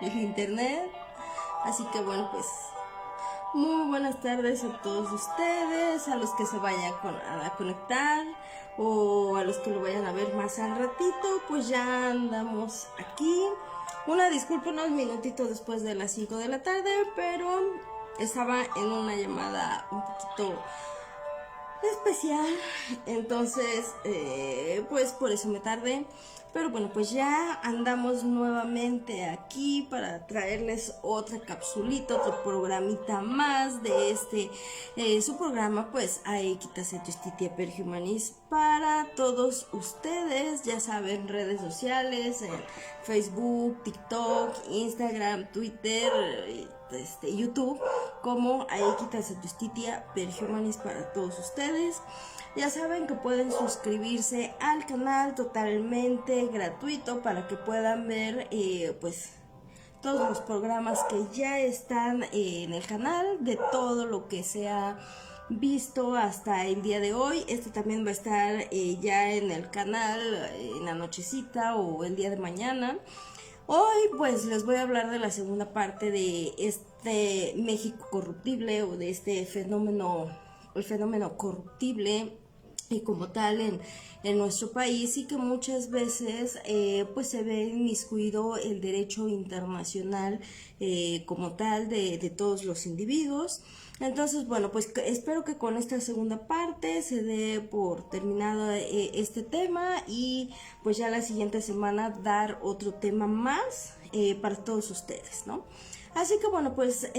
el internet. Así que bueno, pues muy buenas tardes a todos ustedes, a los que se vayan a conectar o a los que lo vayan a ver más al ratito. Pues ya andamos aquí. Una disculpa, unos minutitos después de las 5 de la tarde, pero estaba en una llamada un poquito especial, entonces pues por eso me tardé. Pero bueno, pues ya andamos nuevamente aquí para traerles otra capsulita, otro programita más de su programa, pues ahí quítase Justitia per Humanis para todos ustedes. Ya saben, redes sociales, en Facebook, TikTok, Instagram, Twitter, YouTube, como ahí quítase Justitia per Humanis para todos ustedes. Ya saben que pueden suscribirse al canal totalmente gratuito para que puedan ver pues todos los programas que ya están en el canal, de todo lo que se ha visto hasta el día de hoy. También va a estar ya en el canal en la nochecita o el día de mañana. Hoy pues les voy a hablar de la segunda parte de este México corruptible, o de este fenómeno, el fenómeno corruptible y como tal en nuestro país, y que muchas veces pues se ve inmiscuido el derecho internacional como tal de todos los individuos. Entonces bueno, pues espero que con esta segunda parte se dé por terminado este tema, y pues ya la siguiente semana dar otro tema más para todos ustedes, ¿no? Así que bueno, pues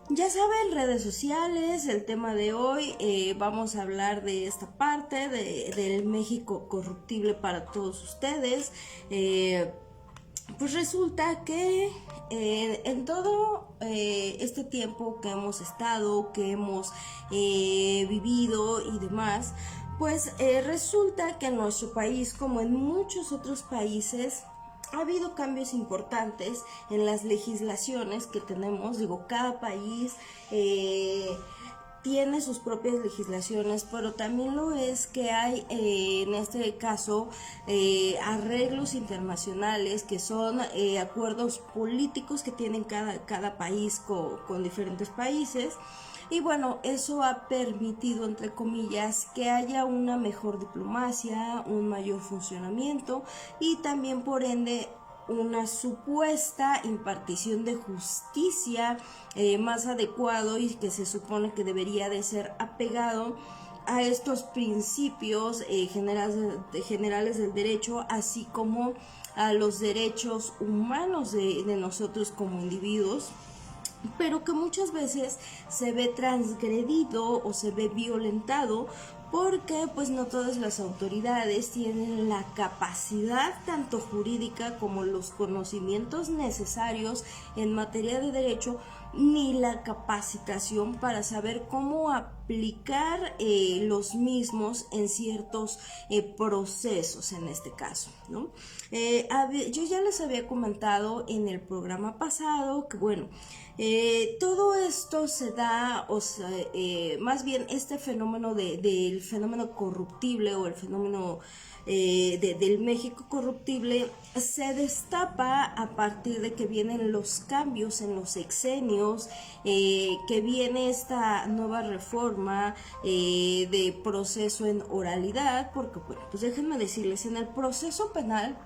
ya saben, redes sociales, el tema de hoy, vamos a hablar de esta parte del México corruptible para todos ustedes. Pues resulta que en todo este tiempo que hemos estado, que hemos vivido y demás, pues resulta que en nuestro país, como en muchos otros países, ha habido cambios importantes en las legislaciones que tenemos. Digo, cada país tiene sus propias legislaciones, pero también lo es que hay en este caso arreglos internacionales, que son acuerdos políticos que tienen cada país con diferentes países. Y bueno, eso ha permitido, entre comillas, que haya una mejor diplomacia, un mayor funcionamiento, y también por ende una supuesta impartición de justicia más adecuado, y que se supone que debería de ser apegado a estos principios generales del derecho, así como a los derechos humanos de nosotros como individuos, pero que muchas veces se ve transgredido o se ve violentado, porque pues no todas las autoridades tienen la capacidad tanto jurídica como los conocimientos necesarios en materia de derecho, ni la capacitación para saber cómo aplicar los mismos en ciertos procesos, en este caso, ¿no? Yo ya les había comentado en el programa pasado que bueno, todo esto se da, o sea, más bien este fenómeno del fenómeno corruptible, o el fenómeno del México corruptible, se destapa a partir de que vienen los cambios en los sexenios, que viene esta nueva reforma de proceso en oralidad, porque bueno, pues déjenme decirles, en el proceso penal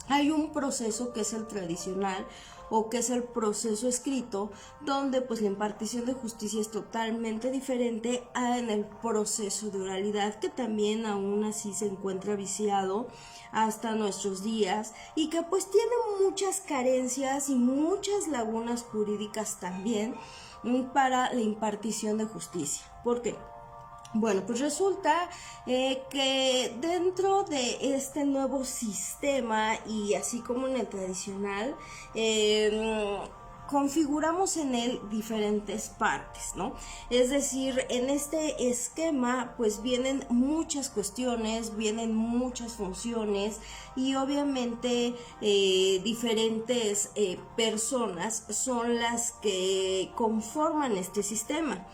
hay un proceso que es el tradicional, o que es el proceso escrito, donde pues la impartición de justicia es totalmente diferente a en el proceso de oralidad, que también aún así se encuentra viciado hasta nuestros días, y que pues tiene muchas carencias y muchas lagunas jurídicas también para la impartición de justicia. ¿Por qué? Bueno, pues resulta que dentro de este nuevo sistema, y así como en el tradicional, configuramos en él diferentes partes, ¿no? Es decir, en este esquema pues vienen muchas cuestiones, vienen muchas funciones, y obviamente diferentes personas son las que conforman este sistema.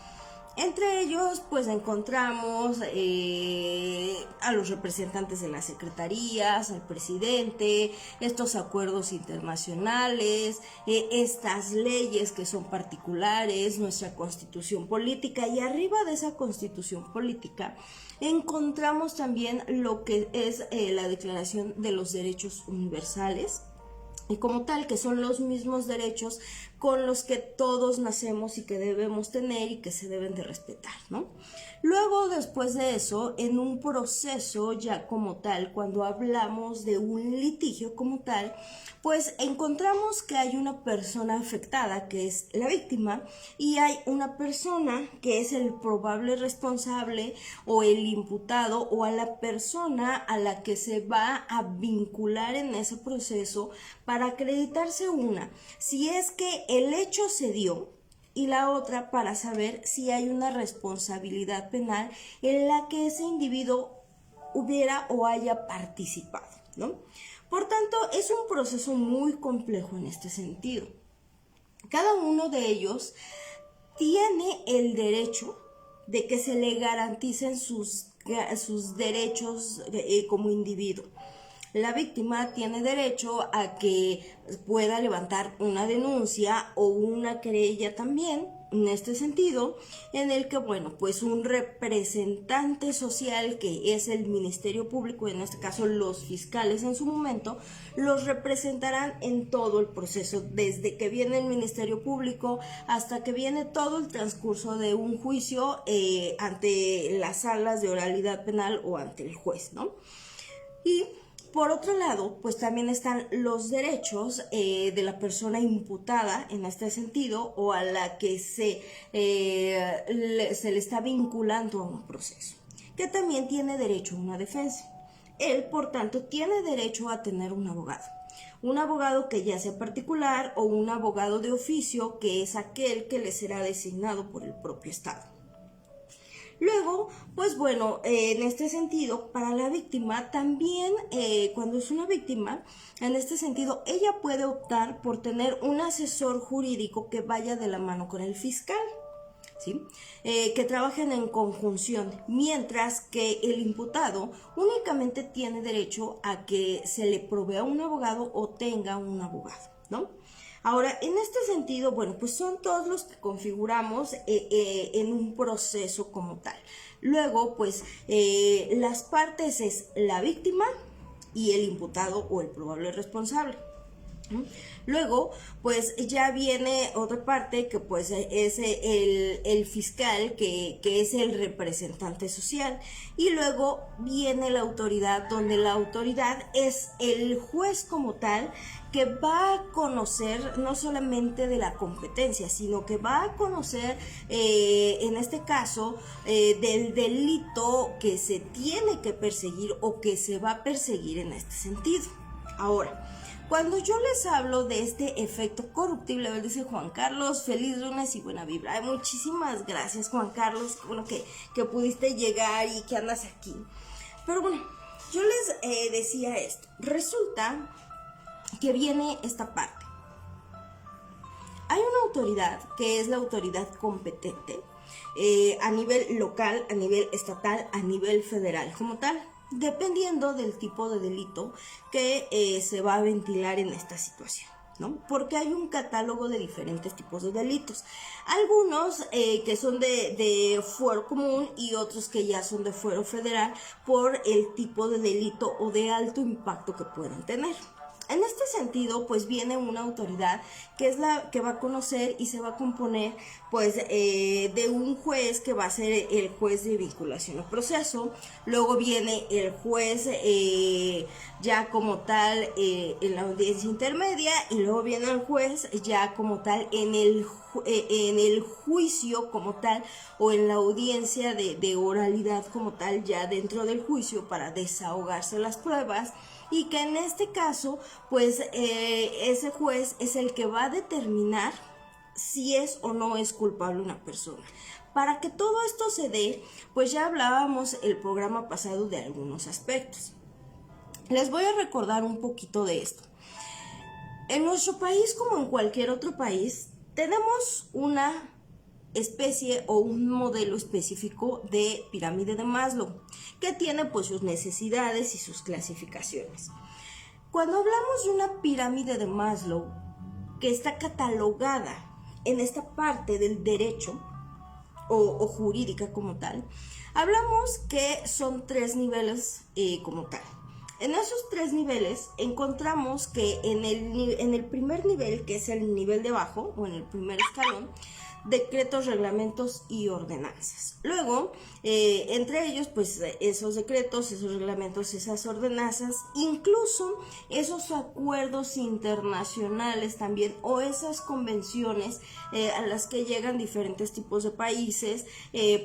Entre ellos pues encontramos a los representantes de las secretarías, al presidente, estos acuerdos internacionales, estas leyes que son particulares, nuestra constitución política, y arriba de esa constitución política encontramos también lo que es la Declaración de los Derechos Universales, y como tal, que son los mismos derechos con los que todos nacemos y que debemos tener y que se deben de respetar, ¿no? Luego, después de eso, en un proceso ya como tal, cuando hablamos de un litigio como tal, pues encontramos que hay una persona afectada, que es la víctima, y hay una persona que es el probable responsable o el imputado, o a la persona a la que se va a vincular en ese proceso para acreditarse una, si es que el hecho se dio, y la otra para saber si hay una responsabilidad penal en la que ese individuo hubiera o haya participado, ¿no? Por tanto, es un proceso muy complejo en este sentido. Cada uno de ellos tiene el derecho de que se le garanticen sus derechos como individuo. La víctima tiene derecho a que pueda levantar una denuncia o una querella también, en este sentido, en el que, bueno, pues un representante social, que es el Ministerio Público, en este caso los fiscales en su momento, los representarán en todo el proceso, desde que viene el Ministerio Público hasta que viene todo el transcurso de un juicio ante las salas de oralidad penal o ante el juez, ¿no? Y por otro lado, pues también están los derechos de la persona imputada en este sentido, o a la que se le está vinculando a un proceso, que también tiene derecho a una defensa. Él, por tanto, tiene derecho a tener un abogado que ya sea particular, o un abogado de oficio, que es aquel que le será designado por el propio Estado. Luego, pues bueno, en este sentido, para la víctima también, cuando es una víctima, en este sentido, ella puede optar por tener un asesor jurídico que vaya de la mano con el fiscal, ¿sí? Que trabajen en conjunción, mientras que el imputado únicamente tiene derecho a que se le provea un abogado o tenga un abogado, ¿no? Ahora, en este sentido, bueno, pues son todos los que configuramos en un proceso como tal. Luego, pues, las partes es la víctima y el imputado o el probable responsable. Luego, pues ya viene otra parte que pues es el fiscal, que es el representante social, y luego viene la autoridad, donde la autoridad es el juez como tal, que va a conocer no solamente de la competencia, sino que va a conocer en este caso del delito que se tiene que perseguir o que se va a perseguir en este sentido. Ahora, cuando yo les hablo de este efecto corruptible, dice Juan Carlos, feliz lunes y buena vibra. Ay, muchísimas gracias, Juan Carlos, bueno que pudiste llegar y que andas aquí. Pero bueno, yo les decía esto. Resulta que viene esta parte. Hay una autoridad que es la autoridad competente a nivel local, a nivel estatal, a nivel federal como tal, dependiendo del tipo de delito que se va a ventilar en esta situación, ¿no? Porque hay un catálogo de diferentes tipos de delitos. Algunos que son de fuero común y otros que ya son de fuero federal por el tipo de delito o de alto impacto que pueden tener. En este sentido, pues viene una autoridad que es la que va a conocer y se va a componer pues de un juez que va a ser el juez de vinculación al proceso. Luego viene el juez ya como tal en la audiencia intermedia, y luego viene el juez ya como tal en el juicio como tal, o en la audiencia de oralidad como tal, ya dentro del juicio, para desahogarse las pruebas. Y que en este caso, pues ese juez es el que va a determinar si es o no es culpable una persona. Para que todo esto se dé, pues ya hablábamos el programa pasado de algunos aspectos. Les voy a recordar un poquito de esto. En nuestro país, como en cualquier otro país, tenemos una especie o un modelo específico de pirámide de Maslow, que tiene pues sus necesidades y sus clasificaciones. Cuando hablamos de una pirámide de Maslow que está catalogada en esta parte del derecho o jurídica como tal, hablamos que son 3 niveles como tal. En esos 3 niveles encontramos que en el primer nivel, que es el nivel de abajo o en el primer escalón, decretos, reglamentos y ordenanzas. Luego, entre ellos, pues esos decretos, esos reglamentos, esas ordenanzas, incluso esos acuerdos internacionales también, o esas convenciones a las que llegan diferentes tipos de países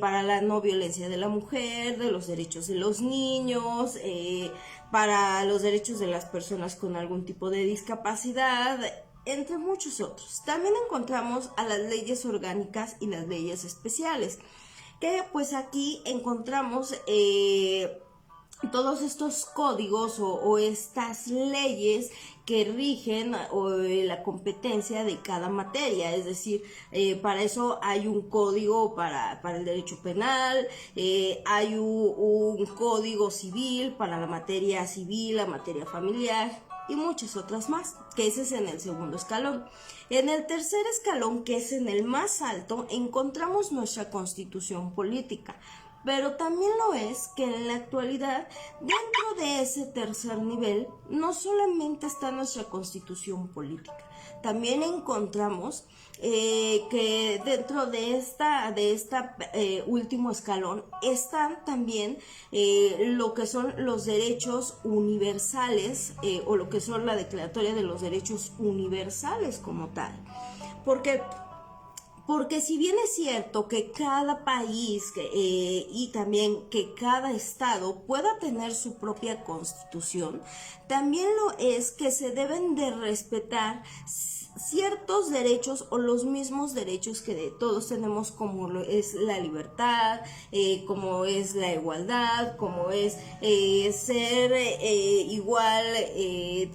para la no violencia de la mujer, de los derechos de los niños, para los derechos de las personas con algún tipo de discapacidad, entre muchos otros. También encontramos a las leyes orgánicas y las leyes especiales, que pues aquí encontramos todos estos códigos o estas leyes que rigen la competencia de cada materia, es decir, para eso hay un código para el derecho penal, hay un código civil para la materia civil, la materia familiar y muchas otras más, que ese es en el segundo escalón. En el tercer escalón, que es en el más alto, encontramos nuestra constitución política, pero también lo es que en la actualidad, dentro de ese tercer nivel, no solamente está nuestra constitución política, también encontramos que dentro de esta último escalón están también lo que son los derechos universales o lo que son la declaratoria de los derechos universales como tal. Porque si bien es cierto que cada país y también que cada estado pueda tener su propia constitución, también lo es que se deben de respetar ciertos derechos o los mismos derechos que todos tenemos, como lo es la libertad, como es la igualdad, como es ser igual,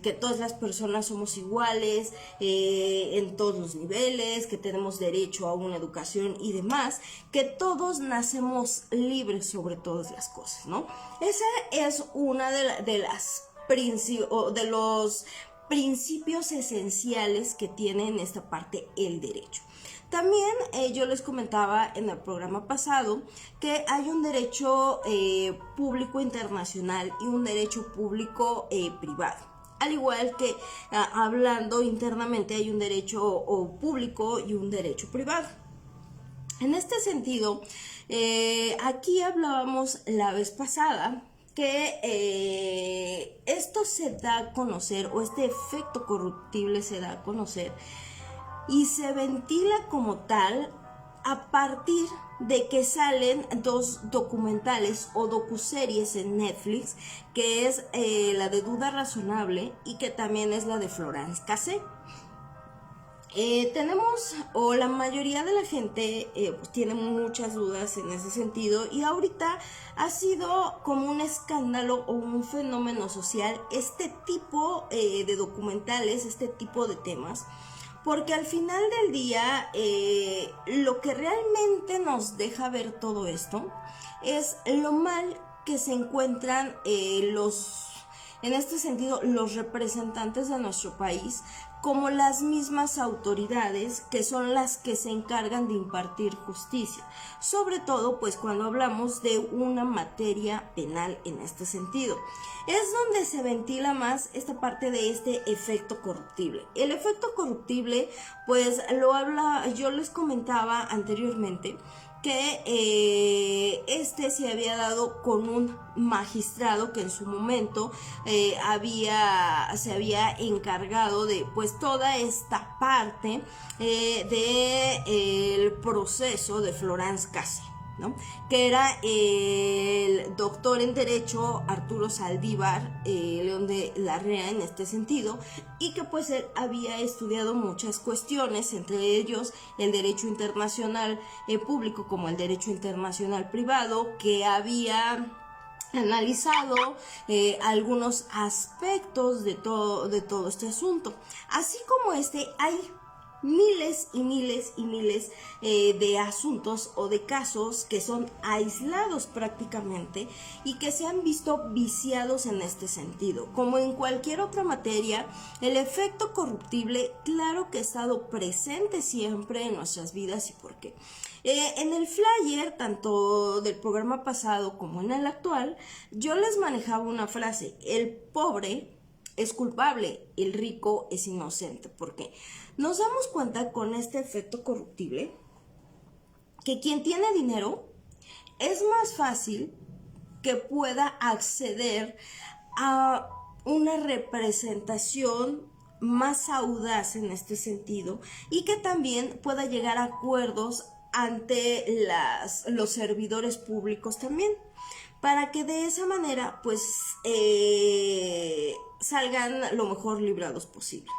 que todas las personas somos iguales en todos los niveles, que tenemos derecho a una educación y demás, que todos nacemos libres sobre todas las cosas, ¿no? Esa es una de los principios esenciales que tiene en esta parte el derecho. También yo les comentaba en el programa pasado que hay un derecho público internacional y un derecho público privado. Al igual que hablando internamente hay un derecho público y un derecho privado. En este sentido, aquí hablábamos la vez pasada que esto se da a conocer, o este efecto corruptible se da a conocer y se ventila como tal a partir de que salen 2 documentales o docuseries en Netflix, que es la de Duda Razonable y que también es la de Florence Cassé. Tenemos, o la mayoría de la gente pues tiene muchas dudas en ese sentido, y ahorita ha sido como un escándalo o un fenómeno social este tipo de documentales, este tipo de temas, porque al final del día lo que realmente nos deja ver todo esto es lo mal que se encuentran en este sentido, los representantes de nuestro país, como las mismas autoridades que son las que se encargan de impartir justicia, sobre todo pues cuando hablamos de una materia penal en este sentido. Es donde se ventila más esta parte de este efecto corruptible. El efecto corruptible pues yo les comentaba anteriormente que este se había dado con un magistrado que en su momento se había encargado de pues toda esta parte del proceso de Florence Cassé, ¿no? Que era el doctor en Derecho Arturo Saldívar León de Larrea en este sentido, y que pues él había estudiado muchas cuestiones, entre ellos el derecho internacional público como el derecho internacional privado, que había analizado algunos aspectos de todo este asunto. Así como hay miles y miles y miles de asuntos o de casos que son aislados prácticamente y que se han visto viciados en este sentido. Como en cualquier otra materia, el efecto corruptible claro que ha estado presente siempre en nuestras vidas. ¿Y por qué? En el flyer, tanto del programa pasado como en el actual, yo les manejaba una frase: el pobre es culpable, el rico es inocente. ¿Por qué? Nos damos cuenta con este efecto corruptible que quien tiene dinero es más fácil que pueda acceder a una representación más audaz en este sentido y que también pueda llegar a acuerdos ante los servidores públicos también, para que de esa manera pues salgan lo mejor librados posible.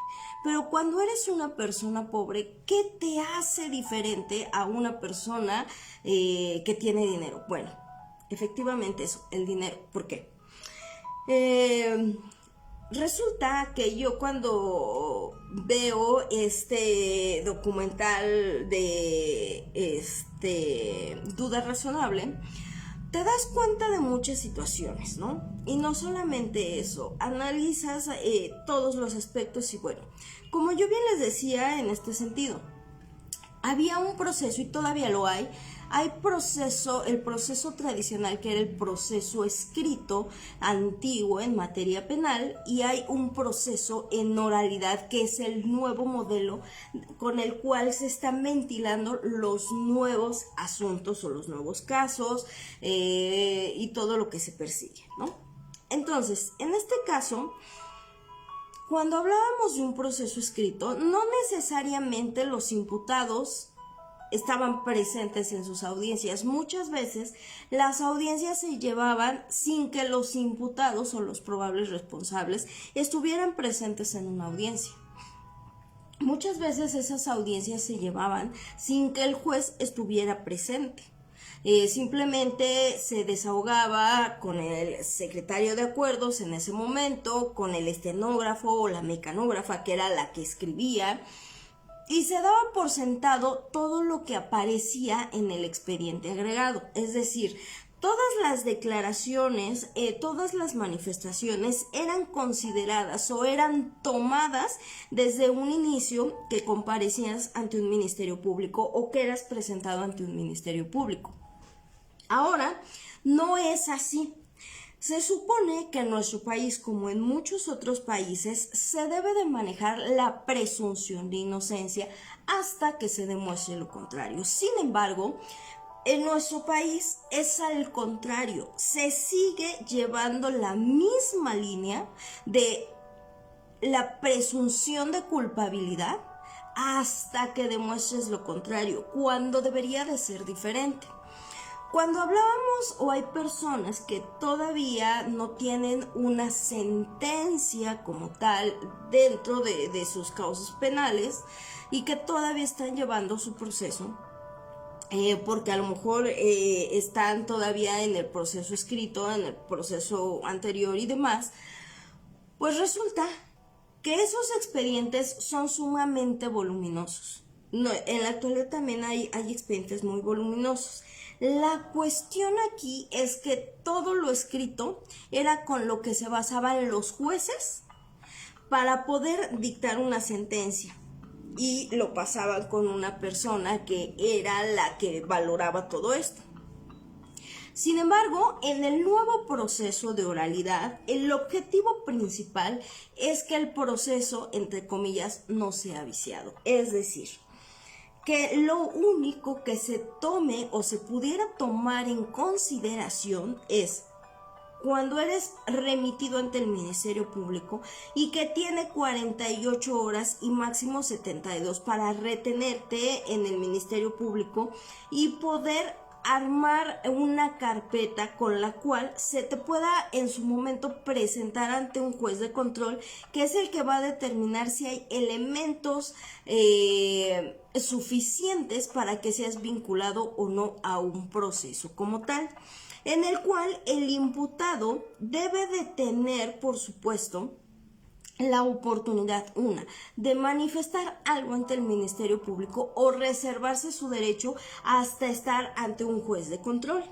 Pero cuando eres una persona pobre, ¿qué te hace diferente a una persona que tiene dinero? Bueno, efectivamente eso, el dinero. ¿Por qué? Resulta que yo cuando veo este documental de Duda Razonable, te das cuenta de muchas situaciones, ¿no? Y no solamente eso, analizas todos los aspectos y bueno, como yo bien les decía en este sentido, había un proceso y todavía lo hay proceso, el proceso tradicional que era el proceso escrito antiguo en materia penal y hay un proceso en oralidad que es el nuevo modelo con el cual se están ventilando los nuevos asuntos o los nuevos casos y todo lo que se persigue, ¿no? Entonces, en este caso, cuando hablábamos de un proceso escrito, no necesariamente los imputados estaban presentes en sus audiencias. Muchas veces las audiencias se llevaban sin que los imputados o los probables responsables estuvieran presentes en una audiencia. Muchas veces esas audiencias se llevaban sin que el juez estuviera presente. Simplemente se desahogaba con el secretario de acuerdos en ese momento, con el estenógrafo o la mecanógrafa, que era la que escribía, y se daba por sentado todo lo que aparecía en el expediente agregado. Es decir, todas las declaraciones, todas las manifestaciones eran consideradas o eran tomadas desde un inicio que comparecías ante un ministerio público o que eras presentado ante un ministerio público. Ahora, no es así. Se supone que en nuestro país, como en muchos otros países, se debe de manejar la presunción de inocencia hasta que se demuestre lo contrario. Sin embargo, en nuestro país es al contrario. Se sigue llevando la misma línea de la presunción de culpabilidad hasta que demuestres lo contrario, cuando debería de ser diferente. Cuando hablábamos o hay personas que todavía no tienen una sentencia como tal dentro de sus causas penales y que todavía están llevando su proceso, porque a lo mejor están todavía en el proceso escrito, en el proceso anterior y demás, pues resulta que esos expedientes son sumamente voluminosos. No, en la actualidad también hay expedientes muy voluminosos. La cuestión aquí es que todo lo escrito era con lo que se basaban los jueces para poder dictar una sentencia y lo pasaban con una persona que era la que valoraba todo esto. Sin embargo, en el nuevo proceso de oralidad, el objetivo principal es que el proceso, entre comillas, no sea viciado. Es decir, que lo único que se tome o se pudiera tomar en consideración es cuando eres remitido ante el Ministerio Público y que tiene 48 horas y máximo 72 para retenerte en el Ministerio Público y poder armar una carpeta con la cual se te pueda en su momento presentar ante un juez de control, que es el que va a determinar si hay elementos suficientes para que seas vinculado o no a un proceso como tal, en el cual el imputado debe de tener, por supuesto, la oportunidad, una, de manifestar algo ante el Ministerio Público o reservarse su derecho hasta estar ante un juez de control.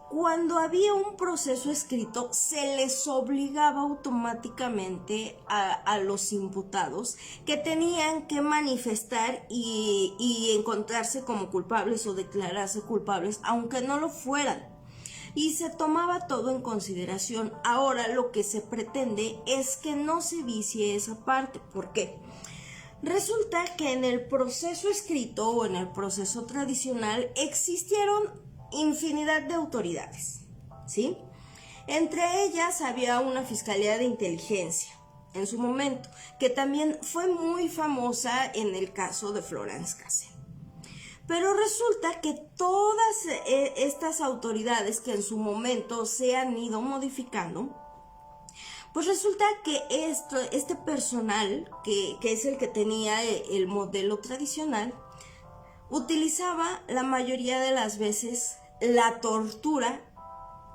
Cuando había un proceso escrito, se les obligaba automáticamente a los imputados que tenían que manifestar y encontrarse como culpables o declararse culpables, aunque no lo fueran. Y se tomaba todo en consideración. Ahora lo que se pretende es que no se vicie esa parte. ¿Por qué? Resulta que en el proceso escrito o en el proceso tradicional existieron infinidad de autoridades, ¿sí? Entre ellas había una Fiscalía de Inteligencia en su momento, que también fue muy famosa en el caso de Florence Cassel. Pero resulta que todas estas autoridades que en su momento se han ido modificando, pues resulta que este personal, que es el que tenía el modelo tradicional, utilizaba la mayoría de las veces la tortura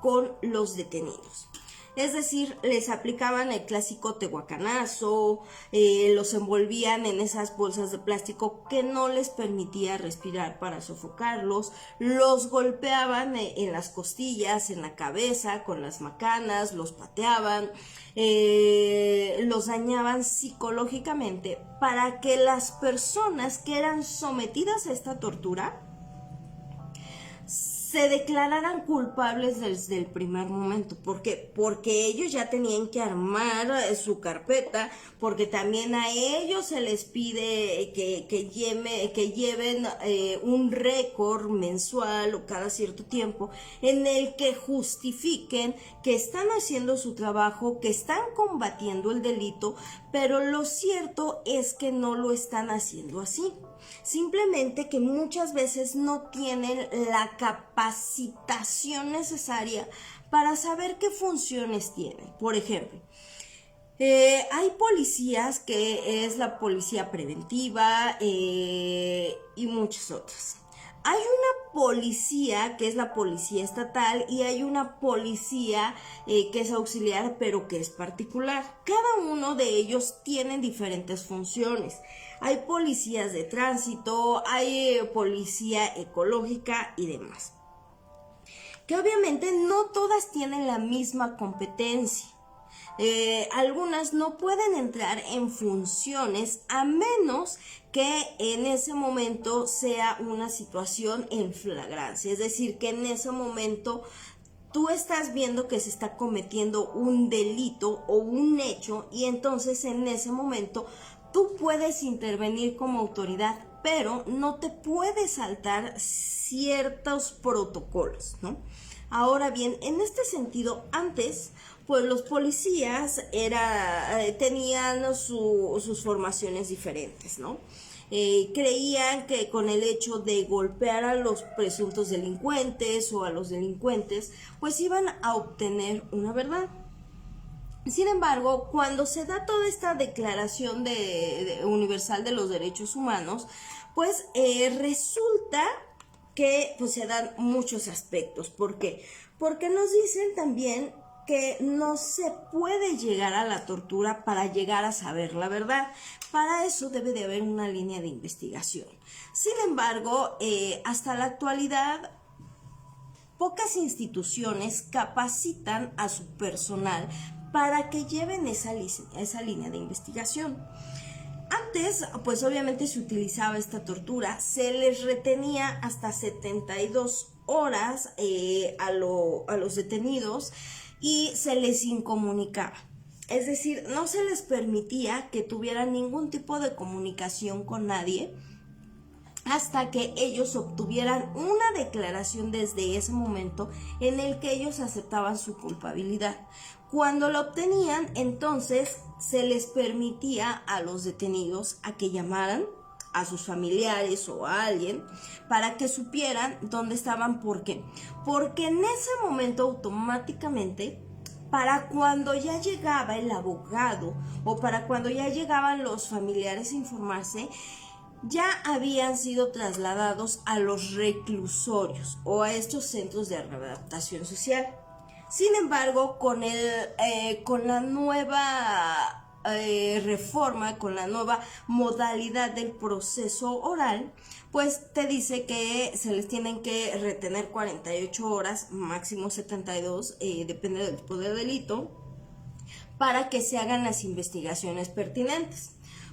con los detenidos. Es decir, les aplicaban el clásico tehuacanazo, los envolvían en esas bolsas de plástico que no les permitía respirar para sofocarlos, los golpeaban en las costillas, en la cabeza, con las macanas, los pateaban, los dañaban psicológicamente para que las personas que eran sometidas a esta tortura se declararan culpables desde el primer momento. ¿Por qué? Porque ellos ya tenían que armar su carpeta, porque también a ellos se les pide que lleven un récord mensual o cada cierto tiempo en el que justifiquen que están haciendo su trabajo, que están combatiendo el delito, pero lo cierto es que no lo están haciendo así. Simplemente que muchas veces no tienen la capacitación necesaria para saber qué funciones tienen. Por ejemplo, hay policías que es la policía preventiva y muchas otras. Hay una policía que es la policía estatal y hay una policía que es auxiliar pero que es particular. Cada uno de ellos tiene diferentes funciones. Hay policías de tránsito, hay policía ecológica y demás. Que obviamente no todas tienen la misma competencia. Algunas no pueden entrar en funciones a menos que en ese momento sea una situación en flagrancia, es decir, que en ese momento tú estás viendo que se está cometiendo un delito o un hecho y entonces en ese momento tú puedes intervenir como autoridad, pero no te puedes saltar ciertos protocolos, ¿no? Ahora bien, en este sentido, antes, pues los policías tenían sus formaciones diferentes, ¿no? Creían que con el hecho de golpear a los presuntos delincuentes o a los delincuentes, pues iban a obtener una verdad. Sin embargo, cuando se da toda esta declaración universal de los derechos humanos, pues resulta que pues, se dan muchos aspectos. ¿Por qué? Porque nos dicen también que no se puede llegar a la tortura para llegar a saber la verdad. Para eso debe de haber una línea de investigación. Sin embargo, hasta la actualidad, pocas instituciones capacitan a su personal para que lleven esa línea de investigación. Antes, pues obviamente se utilizaba esta tortura, se les retenía hasta 72 horas a los detenidos y se les incomunicaba. Es decir, no se les permitía que tuvieran ningún tipo de comunicación con nadie hasta que ellos obtuvieran una declaración desde ese momento en el que ellos aceptaban su culpabilidad. Cuando lo obtenían, entonces se les permitía a los detenidos a que llamaran a sus familiares o a alguien para que supieran dónde estaban. ¿Por qué? Porque en ese momento automáticamente, para cuando ya llegaba el abogado o para cuando ya llegaban los familiares a informarse, ya habían sido trasladados a los reclusorios o a estos centros de readaptación social. Sin embargo, con la nueva reforma, con la nueva modalidad del proceso oral, pues te dice que se les tienen que retener 48 horas, máximo 72, depende del tipo de delito, para que se hagan las investigaciones pertinentes.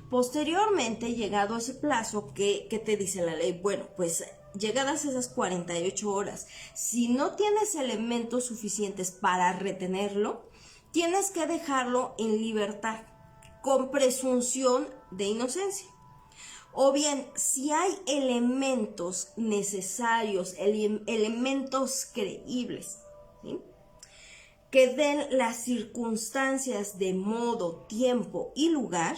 Posteriormente, llegado ese plazo, ¿qué te dice la ley? Bueno, pues llegadas esas 48 horas, si no tienes elementos suficientes para retenerlo, tienes que dejarlo en libertad, con presunción de inocencia. O bien, si hay elementos necesarios, elementos creíbles, ¿sí?, que den las circunstancias de modo, tiempo y lugar,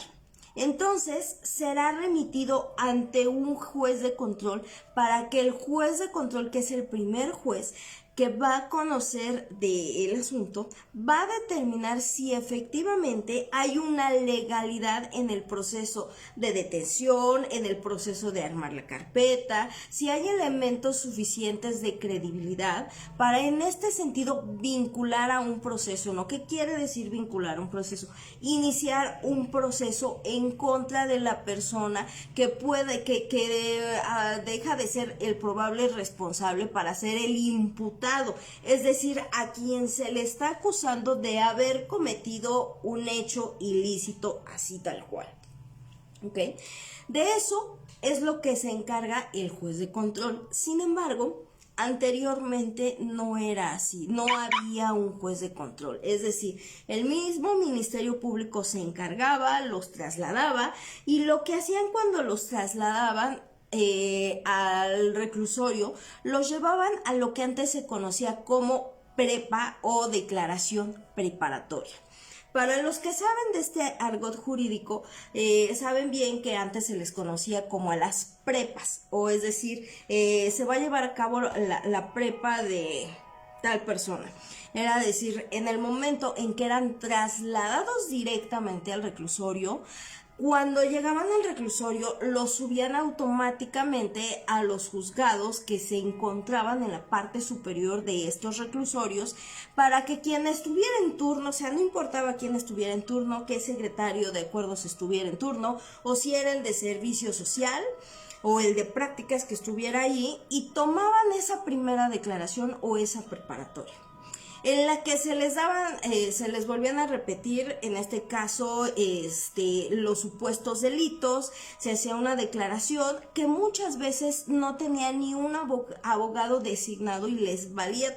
entonces será remitido ante un juez de control para que el juez de control, que es el primer juez que va a conocer del asunto, va a determinar si efectivamente hay una legalidad en el proceso de detención, en el proceso de armar la carpeta, si hay elementos suficientes de credibilidad para en este sentido vincular a un proceso, ¿no? ¿Qué quiere decir vincular a un proceso? Iniciar un proceso en contra de la persona que deja de ser el probable responsable para ser el imputado, es decir, a quien se le está acusando de haber cometido un hecho ilícito, así tal cual. ¿Ok? De eso es lo que se encarga el juez de control. Sin embargo, anteriormente no era así, no había un juez de control, es decir, el mismo Ministerio Público se encargaba, los trasladaba, y lo que hacían cuando los trasladaban al reclusorio, los llevaban a lo que antes se conocía como prepa o declaración preparatoria. Para los que saben de este argot jurídico, saben bien que antes se les conocía como a las prepas, o es decir, se va a llevar a cabo la prepa de tal persona. Era decir, en el momento en que eran trasladados directamente al reclusorio, cuando llegaban al reclusorio, los subían automáticamente a los juzgados que se encontraban en la parte superior de estos reclusorios, para que quien estuviera en turno, o sea, no importaba quién estuviera en turno, qué secretario de acuerdos estuviera en turno, o si era el de servicio social o el de prácticas que estuviera ahí, y tomaban esa primera declaración o esa preparatoria, en la que se les volvían a repetir, en este caso, los supuestos delitos. Se hacía una declaración que muchas veces no tenía ni un abogado designado y les valía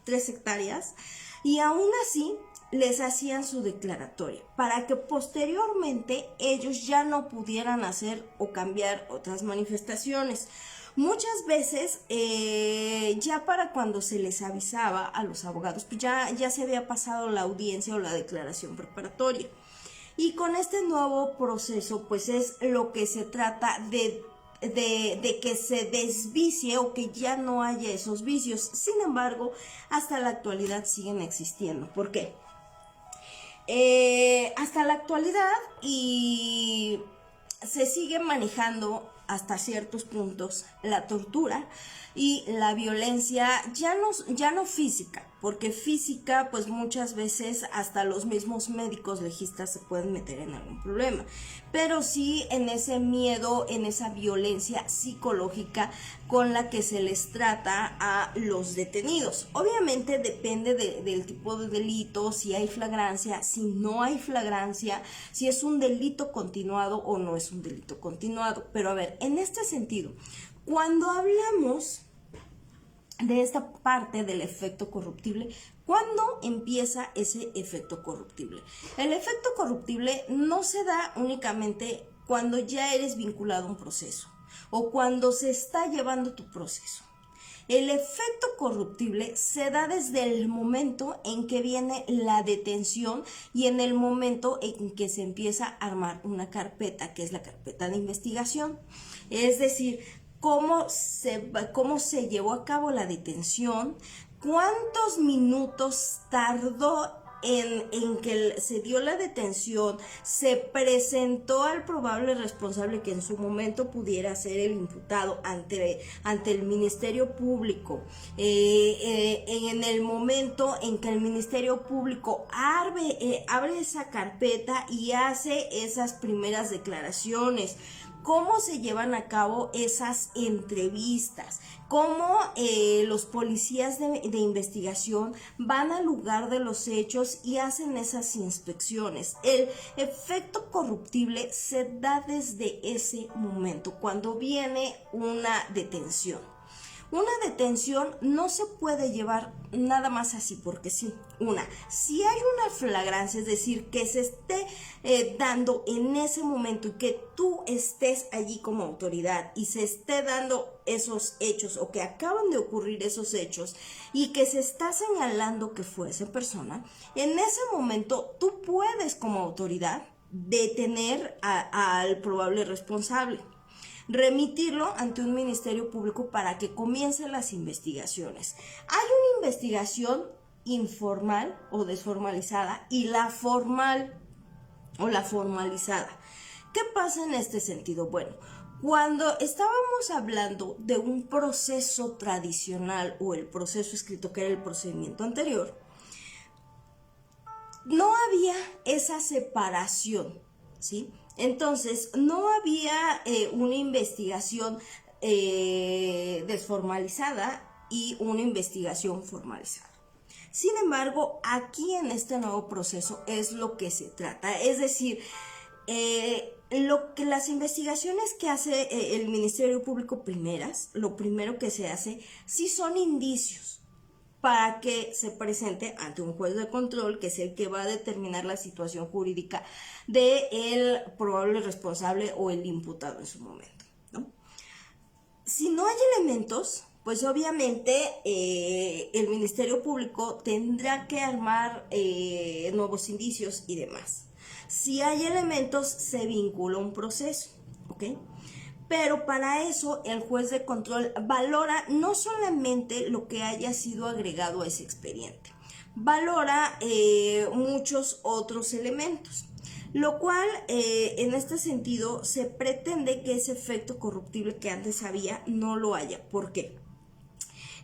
3 hectáreas, y aún así les hacían su declaratoria para que posteriormente ellos ya no pudieran hacer o cambiar otras manifestaciones. Muchas veces, ya para cuando se les avisaba a los abogados, pues ya se había pasado la audiencia o la declaración preparatoria. Y con este nuevo proceso, pues es lo que se trata de que se desvicie o que ya no haya esos vicios. Sin embargo, hasta la actualidad siguen existiendo. ¿Por qué? Hasta la actualidad, y se sigue manejando hasta ciertos puntos la tortura y la violencia, ya no física, porque física pues muchas veces hasta los mismos médicos legistas se pueden meter en algún problema, pero sí en ese miedo, en esa violencia psicológica con la que se les trata a los detenidos. Obviamente depende del tipo de delito, si hay flagrancia, si no hay flagrancia, si es un delito continuado o no es un delito continuado. Pero a ver, en este sentido, cuando hablamos de esta parte del efecto corruptible, ¿cuándo empieza ese efecto corruptible? El efecto corruptible no se da únicamente cuando ya eres vinculado a un proceso o cuando se está llevando tu proceso. El efecto corruptible se da desde el momento en que viene la detención y en el momento en que se empieza a armar una carpeta, que es la carpeta de investigación. Es decir, cómo se llevó a cabo la detención, cuántos minutos tardó en que se dio la detención, se presentó al probable responsable que en su momento pudiera ser el imputado ante el Ministerio Público, en el momento en que el Ministerio Público abre esa carpeta y hace esas primeras declaraciones, cómo se llevan a cabo esas entrevistas, cómo los policías de investigación van al lugar de los hechos y hacen esas inspecciones. El efecto corruptible se da desde ese momento, cuando viene una detención. Una detención no se puede llevar nada más así porque sí. Si hay una flagrancia, es decir, que se esté dando en ese momento y que tú estés allí como autoridad y se esté dando esos hechos o que acaban de ocurrir esos hechos y que se está señalando que fue esa persona, en ese momento tú puedes como autoridad detener al probable responsable, remitirlo ante un ministerio público para que comiencen las investigaciones. Hay una investigación informal o desformalizada y la formal o la formalizada. ¿Qué pasa en este sentido? Bueno, cuando estábamos hablando de un proceso tradicional o el proceso escrito, que era el procedimiento anterior, no había esa separación, ¿sí? Entonces, no había una investigación desformalizada y una investigación formalizada. Sin embargo, aquí en este nuevo proceso es lo que se trata, es decir, las investigaciones que hace el Ministerio Público lo primero que se hace, sí son indicios para que se presente ante un juez de control, que es el que va a determinar la situación jurídica del probable responsable o el imputado en su momento, ¿no? Si no hay elementos, pues obviamente el Ministerio Público tendrá que armar nuevos indicios y demás. Si hay elementos, se vincula un proceso, ¿ok? Pero para eso el juez de control valora no solamente lo que haya sido agregado a ese expediente, valora muchos otros elementos, lo cual en este sentido se pretende que ese efecto corruptible que antes había no lo haya. ¿Por qué?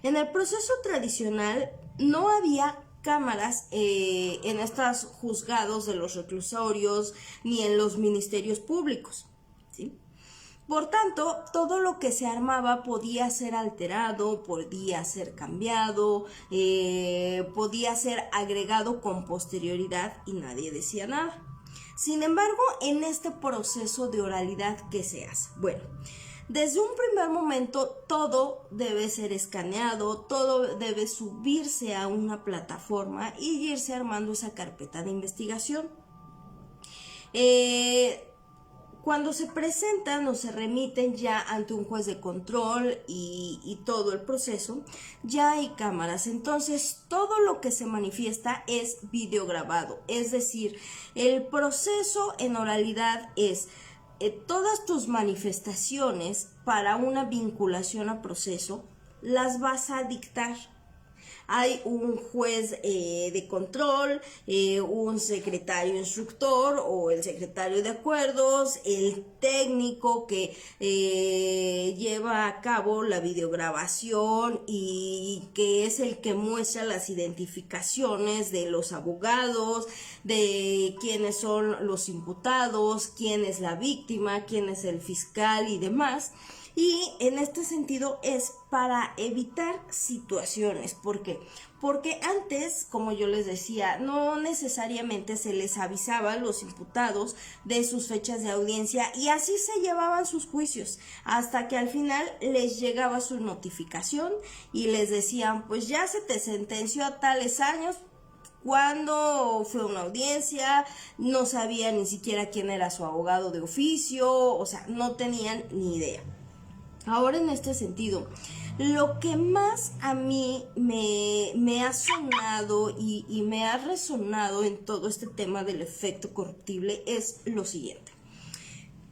En el proceso tradicional no había cámaras en estos juzgados de los reclusorios ni en los ministerios públicos, ¿sí? Por tanto, todo lo que se armaba podía ser alterado, podía ser cambiado, podía ser agregado con posterioridad y nadie decía nada. Sin embargo, en este proceso de oralidad, ¿qué se hace? Bueno, desde un primer momento todo debe ser escaneado, todo debe subirse a una plataforma y irse armando esa carpeta de investigación. Cuando se presentan o se remiten ya ante un juez de control y todo el proceso, ya hay cámaras. Entonces, todo lo que se manifiesta es videograbado. Es decir, el proceso en oralidad es todas tus manifestaciones para una vinculación a proceso, las vas a dictar. Hay un juez de control, un secretario instructor o el secretario de acuerdos, el técnico que lleva a cabo la videograbación y que es el que muestra las identificaciones de los abogados, de quiénes son los imputados, quién es la víctima, quién es el fiscal y demás. Y en este sentido es para evitar situaciones. ¿Por qué? Porque antes, como yo les decía, no necesariamente se les avisaba a los imputados de sus fechas de audiencia y así se llevaban sus juicios, hasta que al final les llegaba su notificación y les decían, pues ya se te sentenció a tales años. Cuando fue una audiencia, no sabía ni siquiera quién era su abogado de oficio, o sea, no tenían ni idea. Ahora, en este sentido, lo que más a mí me ha sonado y me ha resonado en todo este tema del efecto corruptible es lo siguiente.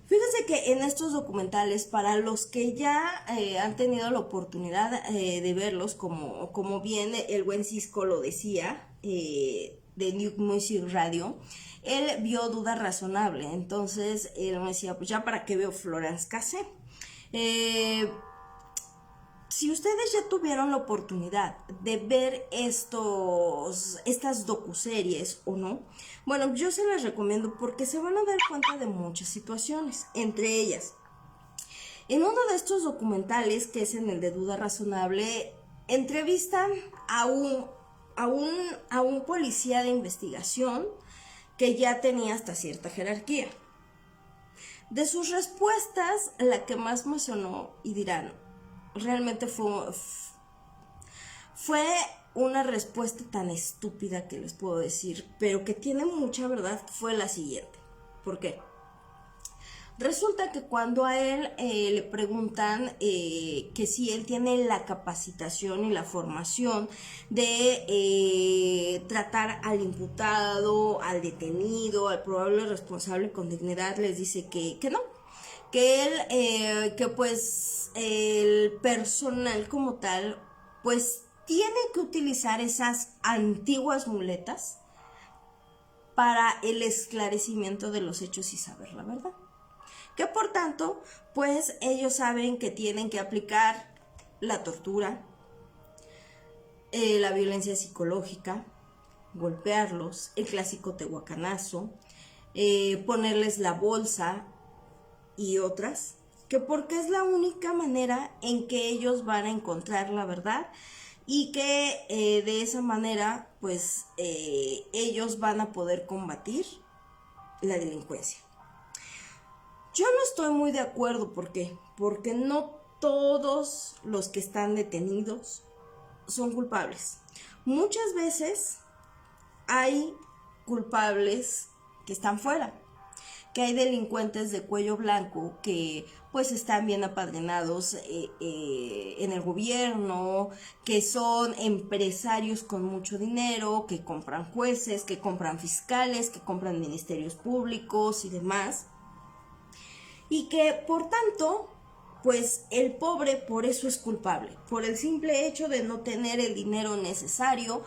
Fíjense que en estos documentales, para los que ya han tenido la oportunidad de verlos, como bien el buen Cisco lo decía, de New Music Radio, él vio Duda Razonable. Entonces él me decía, pues ya para qué veo Florence Cassé. Si ustedes ya tuvieron la oportunidad de ver estas docuseries o no, bueno, yo se las recomiendo porque se van a dar cuenta de muchas situaciones, entre ellas, en uno de estos documentales, que es en el de Duda Razonable, entrevistan a un policía de investigación que ya tenía hasta cierta jerarquía. De sus respuestas, la que más me sonó, y dirán, realmente fue una respuesta tan estúpida que les puedo decir, pero que tiene mucha verdad, fue la siguiente. ¿Por qué? Resulta que cuando a él le preguntan que si él tiene la capacitación y la formación de tratar al imputado, al detenido, al probable responsable con dignidad, les dice que no, que él, que pues el personal como tal, pues tiene que utilizar esas antiguas muletas para el esclarecimiento de los hechos y saber la verdad. Que por tanto, pues ellos saben que tienen que aplicar la tortura, la violencia psicológica, golpearlos, el clásico tehuacanazo, ponerles la bolsa y otras, que porque es la única manera en que ellos van a encontrar la verdad y que de esa manera pues ellos van a poder combatir la delincuencia. Yo no estoy muy de acuerdo, ¿por qué? Porque no todos los que están detenidos son culpables. Muchas veces hay culpables que están fuera, que hay delincuentes de cuello blanco que pues están bien apadrinados en el gobierno, que son empresarios con mucho dinero, que compran jueces, que compran fiscales, que compran ministerios públicos y demás. Y que por tanto, pues el pobre por eso es culpable, por el simple hecho de no tener el dinero necesario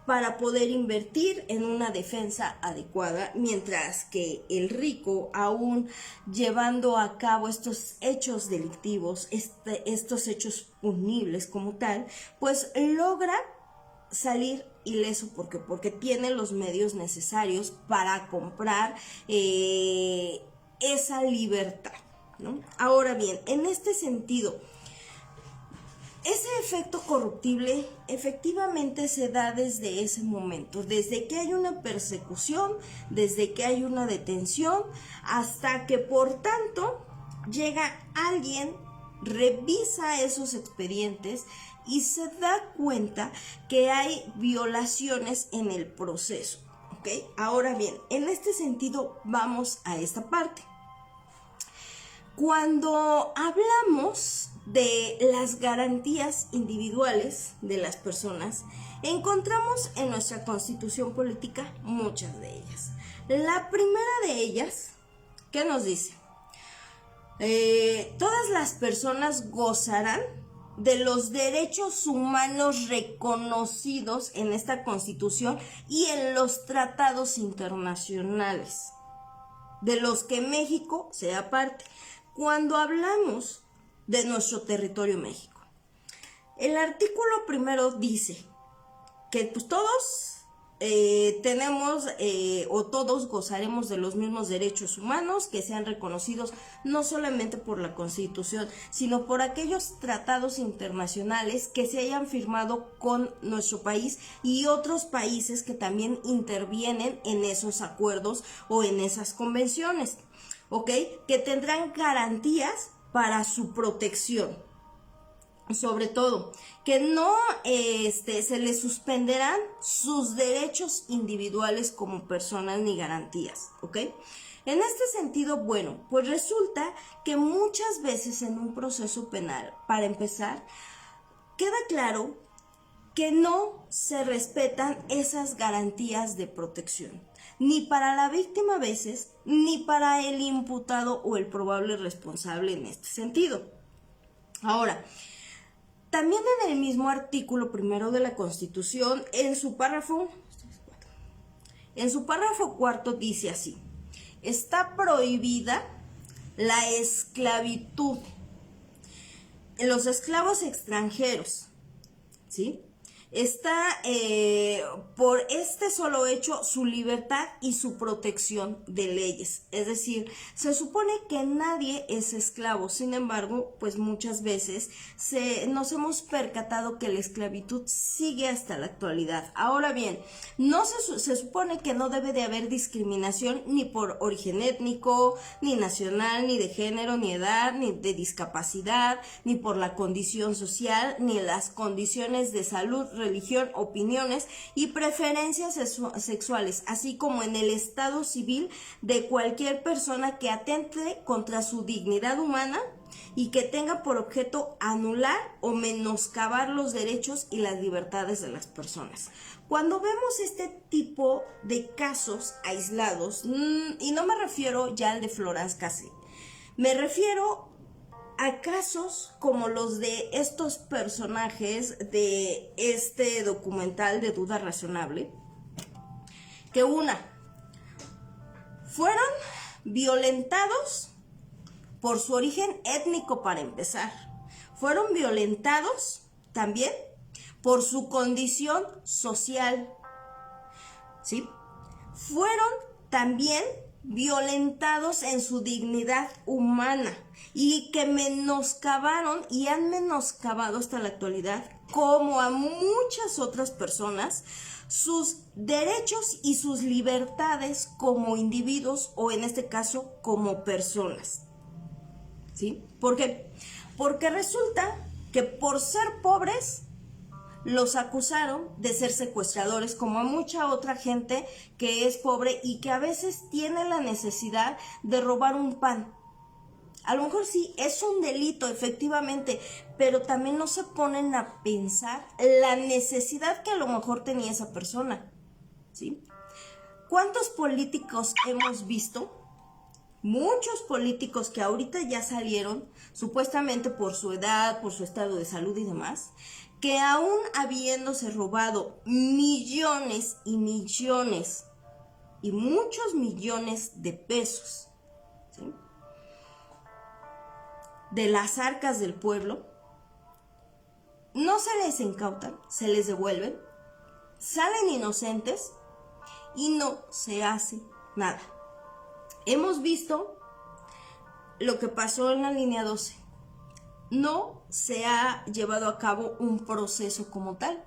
para poder invertir en una defensa adecuada, mientras que el rico, aún llevando a cabo estos hechos delictivos, estos hechos punibles como tal, pues logra salir ileso. Porque tiene los medios necesarios para comprar esa libertad, ¿no? Ahora bien, en este sentido, ese efecto corruptible efectivamente se da desde ese momento, desde que hay una persecución, desde que hay una detención, hasta que por tanto llega alguien, revisa esos expedientes y se da cuenta que hay violaciones en el proceso, ¿ok? Ahora bien, en este sentido vamos a esta parte. Cuando hablamos de las garantías individuales de las personas, encontramos en nuestra Constitución política muchas de ellas. La primera de ellas, ¿qué nos dice? Todas las personas gozarán de los derechos humanos reconocidos en esta Constitución y en los tratados internacionales, de los que México sea parte. Cuando hablamos de nuestro territorio México, el artículo primero dice que pues todos tenemos o todos gozaremos de los mismos derechos humanos que sean reconocidos no solamente por la Constitución, sino por aquellos tratados internacionales que se hayan firmado con nuestro país y otros países que también intervienen en esos acuerdos o en esas convenciones, ¿ok? Que tendrán garantías para su protección. Sobre todo, que no se les suspenderán sus derechos individuales como personas ni garantías, ¿ok? En este sentido, bueno, pues resulta que muchas veces en un proceso penal, para empezar, queda claro que no se respetan esas garantías de protección, ni para la víctima a veces, ni para el imputado o el probable responsable en este sentido. Ahora, también en el mismo artículo primero de la Constitución, en su párrafo, En su párrafo cuarto dice así: está prohibida la esclavitud en los esclavos extranjeros, ¿sí? Está por este solo hecho su libertad y su protección de leyes. Es decir, se supone que nadie es esclavo. Sin embargo, pues muchas veces nos hemos percatado que la esclavitud sigue hasta la actualidad. Ahora bien, no se supone que no debe de haber discriminación ni por origen étnico, ni nacional, ni de género, ni edad, ni de discapacidad, ni por la condición social, ni las condiciones de salud, religión, opiniones y preferencias sexuales, así como en el estado civil de cualquier persona que atente contra su dignidad humana y que tenga por objeto anular o menoscabar los derechos y las libertades de las personas. Cuando vemos este tipo de casos aislados, y no me refiero ya al de Florence Cassé, me refiero a casos como los de estos personajes de este documental de Duda Razonable, que fueron violentados por su origen étnico para empezar, fueron violentados también por su condición social, ¿sí? Fueron también violentados en su dignidad humana y que menoscabaron y han menoscabado hasta la actualidad, como a muchas otras personas, sus derechos y sus libertades como individuos o en este caso como personas, ¿sí? ¿Por qué? Porque resulta que por ser pobres los acusaron de ser secuestradores, como a mucha otra gente que es pobre y que a veces tiene la necesidad de robar un pan. A lo mejor sí, es un delito, efectivamente, pero también no se ponen a pensar la necesidad que a lo mejor tenía esa persona, ¿sí? ¿Cuántos políticos hemos visto? Muchos políticos que ahorita ya salieron, supuestamente por su edad, por su estado de salud y demás, que aún habiéndose robado millones y millones y muchos millones de pesos, ¿sí?, de las arcas del pueblo, no se les incautan, se les devuelven, salen inocentes y no se hace nada. Hemos visto lo que pasó en la línea 12. No se ha llevado a cabo un proceso como tal,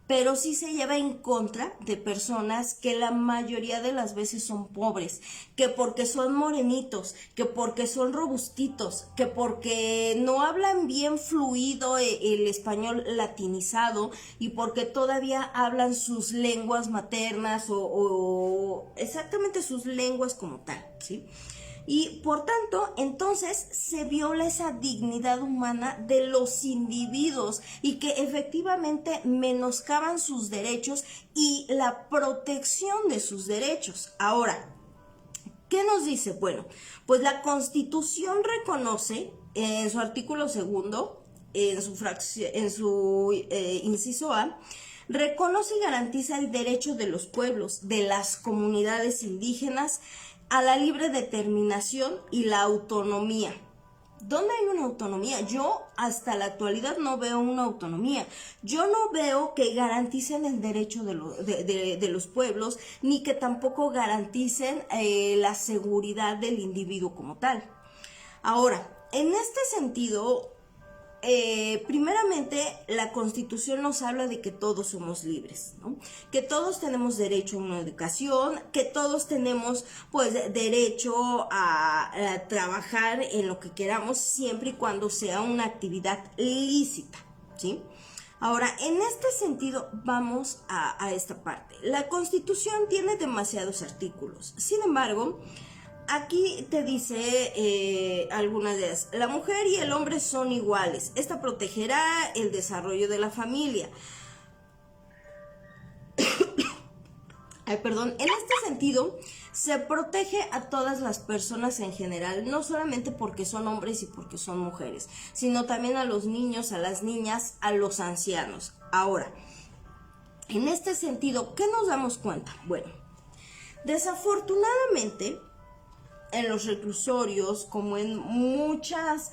pero sí se lleva en contra de personas que la mayoría de las veces son pobres, que porque son morenitos, que porque son robustitos, que porque no hablan bien fluido el español latinizado y porque todavía hablan sus lenguas maternas o exactamente sus lenguas como tal, ¿sí? Y por tanto, entonces se viola esa dignidad humana de los individuos y que efectivamente menoscaban sus derechos y la protección de sus derechos. Ahora, ¿qué nos dice? Bueno, pues la Constitución reconoce en su artículo 2, en su inciso A, reconoce y garantiza el derecho de los pueblos, de las comunidades indígenas, a la libre determinación y la autonomía. ¿Dónde hay una autonomía? Yo hasta la actualidad no veo una autonomía. Yo no veo que garanticen el derecho de los pueblos, ni que tampoco garanticen la seguridad del individuo como tal. Ahora, en este sentido, primeramente, la Constitución nos habla de que todos somos libres, ¿no? Que todos tenemos derecho a una educación, que todos tenemos, pues, derecho a trabajar en lo que queramos, siempre y cuando sea una actividad lícita, ¿sí? Ahora, en este sentido, vamos a esta parte. La Constitución tiene demasiados artículos, sin embargo, aquí te dice algunas de ellas. La mujer y el hombre son iguales. Esta protegerá el desarrollo de la familia. En este sentido, se protege a todas las personas en general, no solamente porque son hombres y porque son mujeres, sino también a los niños, a las niñas, a los ancianos. Ahora, en este sentido, ¿qué nos damos cuenta? Bueno, Desafortunadamente, en los reclusorios, como en muchas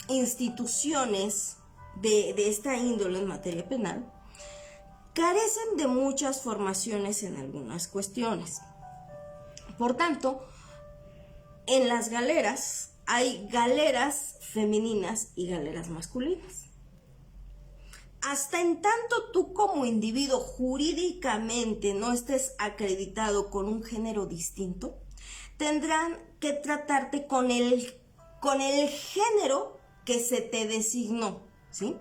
instituciones de esta índole en materia penal, carecen de muchas formaciones en algunas cuestiones. Por tanto, en las galeras hay galeras femeninas y galeras masculinas. Hasta en tanto tú como individuo jurídicamente no estés acreditado con un género distinto, tendrán que tratarte con el género que se te designó, ¿sí?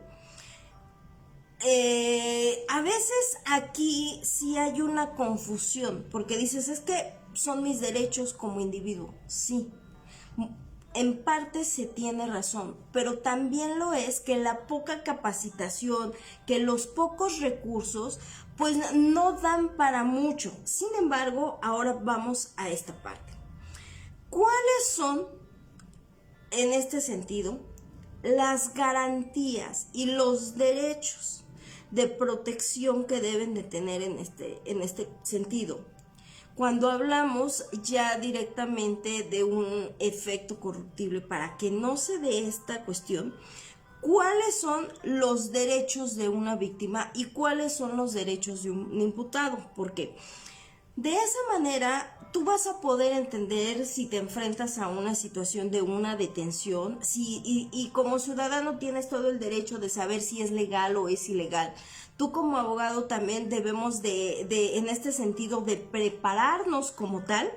A veces aquí sí hay una confusión, porque dices, es que son mis derechos como individuo. Sí, en parte se tiene razón, pero también lo es que la poca capacitación, que los pocos recursos, pues no dan para mucho. Sin embargo, ahora vamos a esta parte. ¿Cuáles son, en este sentido, las garantías y los derechos de protección que deben de tener en este sentido? Cuando hablamos ya directamente de un efecto corruptible, para que no se dé esta cuestión, ¿cuáles son los derechos de una víctima y cuáles son los derechos de un imputado? Porque de esa manera tú vas a poder entender si te enfrentas a una situación de una detención, y como ciudadano tienes todo el derecho de saber si es legal o es ilegal. Tú como abogado también debemos en este sentido, de prepararnos como tal,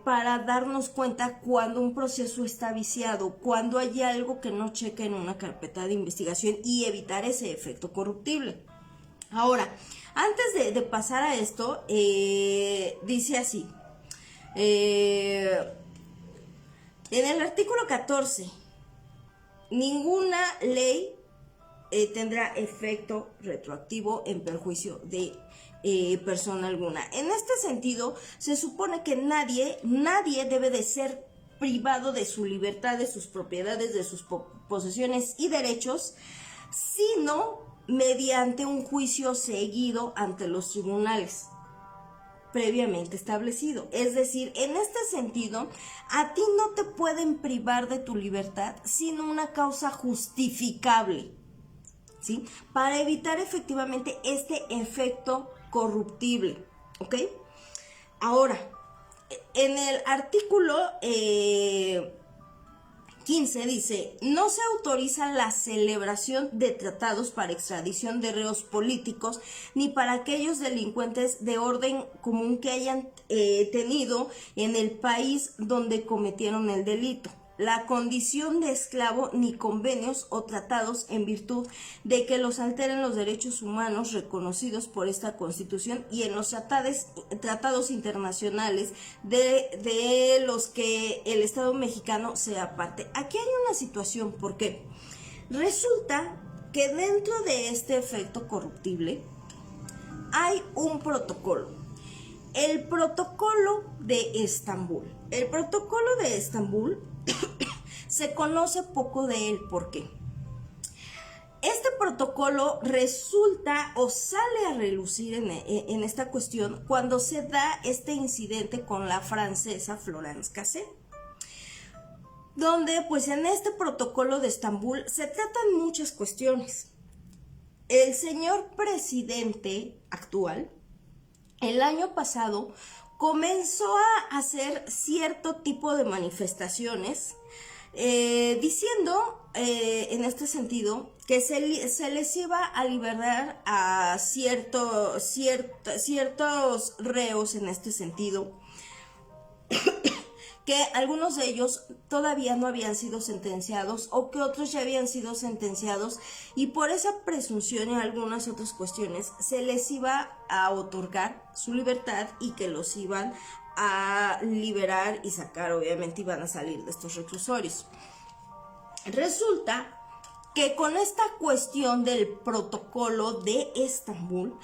para darnos cuenta cuando un proceso está viciado, cuando hay algo que no checa en una carpeta de investigación, y evitar ese efecto corruptible. Ahora, antes de pasar a esto, dice así, en el artículo 14, ninguna ley tendrá efecto retroactivo en perjuicio de persona alguna. En este sentido, se supone que nadie debe de ser privado de su libertad, de sus propiedades, de sus posesiones y derechos, sino mediante un juicio seguido ante los tribunales previamente establecido. Es decir, en este sentido, a ti no te pueden privar de tu libertad sin una causa justificable, ¿sí? Para evitar efectivamente este efecto corruptible, ¿ok? Ahora, en el artículo 15 dice, no se autoriza la celebración de tratados para extradición de reos políticos ni para aquellos delincuentes de orden común que hayan tenido en el país donde cometieron el delito, la condición de esclavo, ni convenios o tratados en virtud de que los alteren los derechos humanos reconocidos por esta Constitución y en los tratados internacionales de los que el Estado mexicano sea parte. Aquí hay una situación, porque resulta que dentro de este efecto corruptible hay un protocolo, el Protocolo de Estambul. El Protocolo de Estambul se conoce poco de él. ¿Por qué? Este protocolo resulta o sale a relucir en esta cuestión cuando se da este incidente con la francesa Florence Cassé, donde pues en este Protocolo de Estambul se tratan muchas cuestiones. El señor presidente actual, el año pasado, comenzó a hacer cierto tipo de manifestaciones, diciendo en este sentido que se les iba a liberar a ciertos reos en este sentido, que algunos de ellos todavía no habían sido sentenciados o que otros ya habían sido sentenciados, y por esa presunción y algunas otras cuestiones se les iba a otorgar su libertad y que los iban a liberar y sacar, obviamente iban a salir de estos reclusorios. Resulta que con esta cuestión del Protocolo de Estambul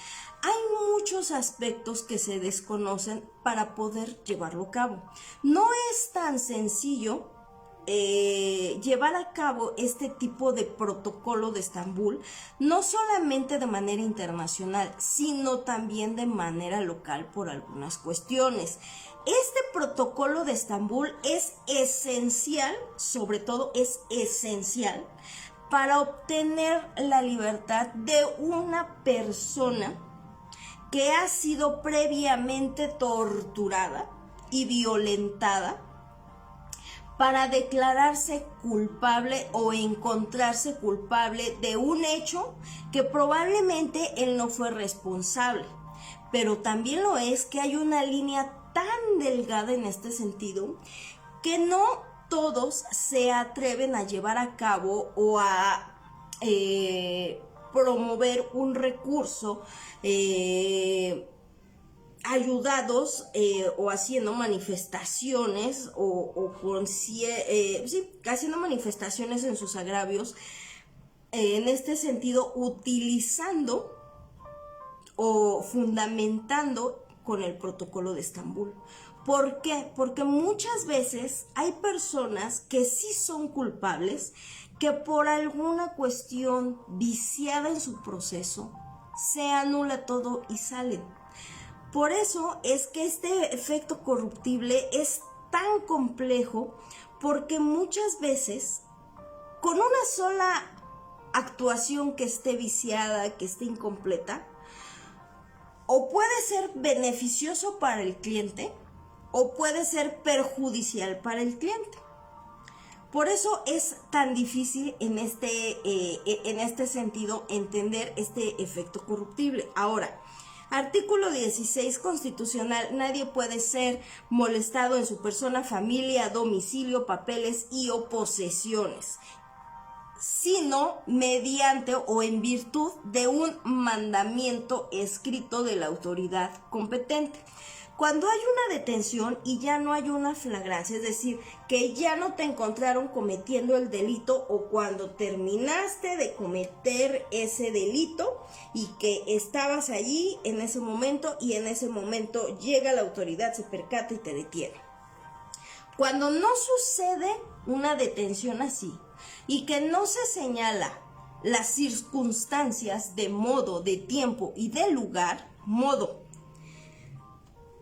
hay muchos aspectos que se desconocen para poder llevarlo a cabo. No es tan sencillo llevar a cabo este tipo de protocolo de Estambul, no solamente de manera internacional, sino también de manera local por algunas cuestiones. Este protocolo de Estambul es esencial, sobre todo es esencial, para obtener la libertad de una persona que ha sido previamente torturada y violentada para declararse culpable o encontrarse culpable de un hecho que probablemente él no fue responsable. Pero también lo es que hay una línea tan delgada en este sentido que no todos se atreven a llevar a cabo o a promover un recurso ayudados o haciendo manifestaciones haciendo manifestaciones en sus agravios, en este sentido utilizando o fundamentando con el protocolo de Estambul. ¿Por qué? Porque muchas veces hay personas que sí son culpables, que por alguna cuestión viciada en su proceso se anula todo y salen. Por eso es que este efecto corruptible es tan complejo, porque muchas veces con una sola actuación que esté viciada, que esté incompleta, o puede ser beneficioso para el cliente o puede ser perjudicial para el cliente. Por eso es tan difícil en este sentido entender este efecto corruptible. Ahora, artículo 16 constitucional: nadie puede ser molestado en su persona, familia, domicilio, papeles y o posesiones, sino mediante o en virtud de un mandamiento escrito de la autoridad competente. Cuando hay una detención y ya no hay una flagrancia, es decir, que ya no te encontraron cometiendo el delito, o cuando terminaste de cometer ese delito y que estabas allí en ese momento y en ese momento llega la autoridad, se percata y te detiene. Cuando no sucede una detención así y que no se señala las circunstancias de modo, de tiempo y de lugar,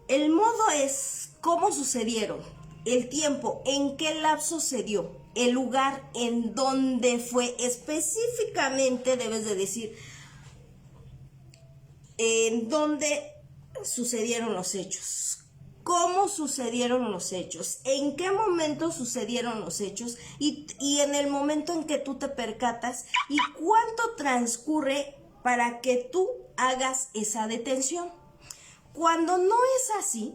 el modo es cómo sucedieron, el tiempo, en qué lapso se dio, el lugar en donde fue, específicamente debes de decir en dónde sucedieron los hechos, cómo sucedieron los hechos, en qué momento sucedieron los hechos y en el momento en que tú te percatas y cuánto transcurre para que tú hagas esa detención. Cuando no es así,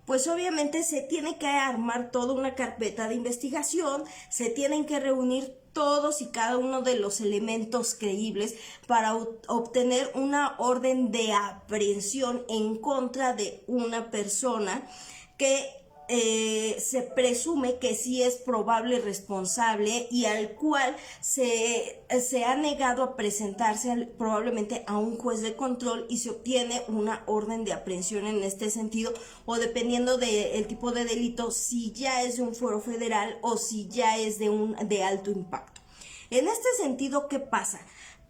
pues obviamente se tiene que armar toda una carpeta de investigación, se tienen que reunir todos y cada uno de los elementos creíbles para obtener una orden de aprehensión en contra de una persona que se presume que sí es probable responsable y al cual se ha negado a presentarse probablemente a un juez de control y se obtiene una orden de aprehensión en este sentido, o dependiendo del tipo de delito, si ya es de un fuero federal o si ya es de alto impacto. En este sentido, ¿qué pasa?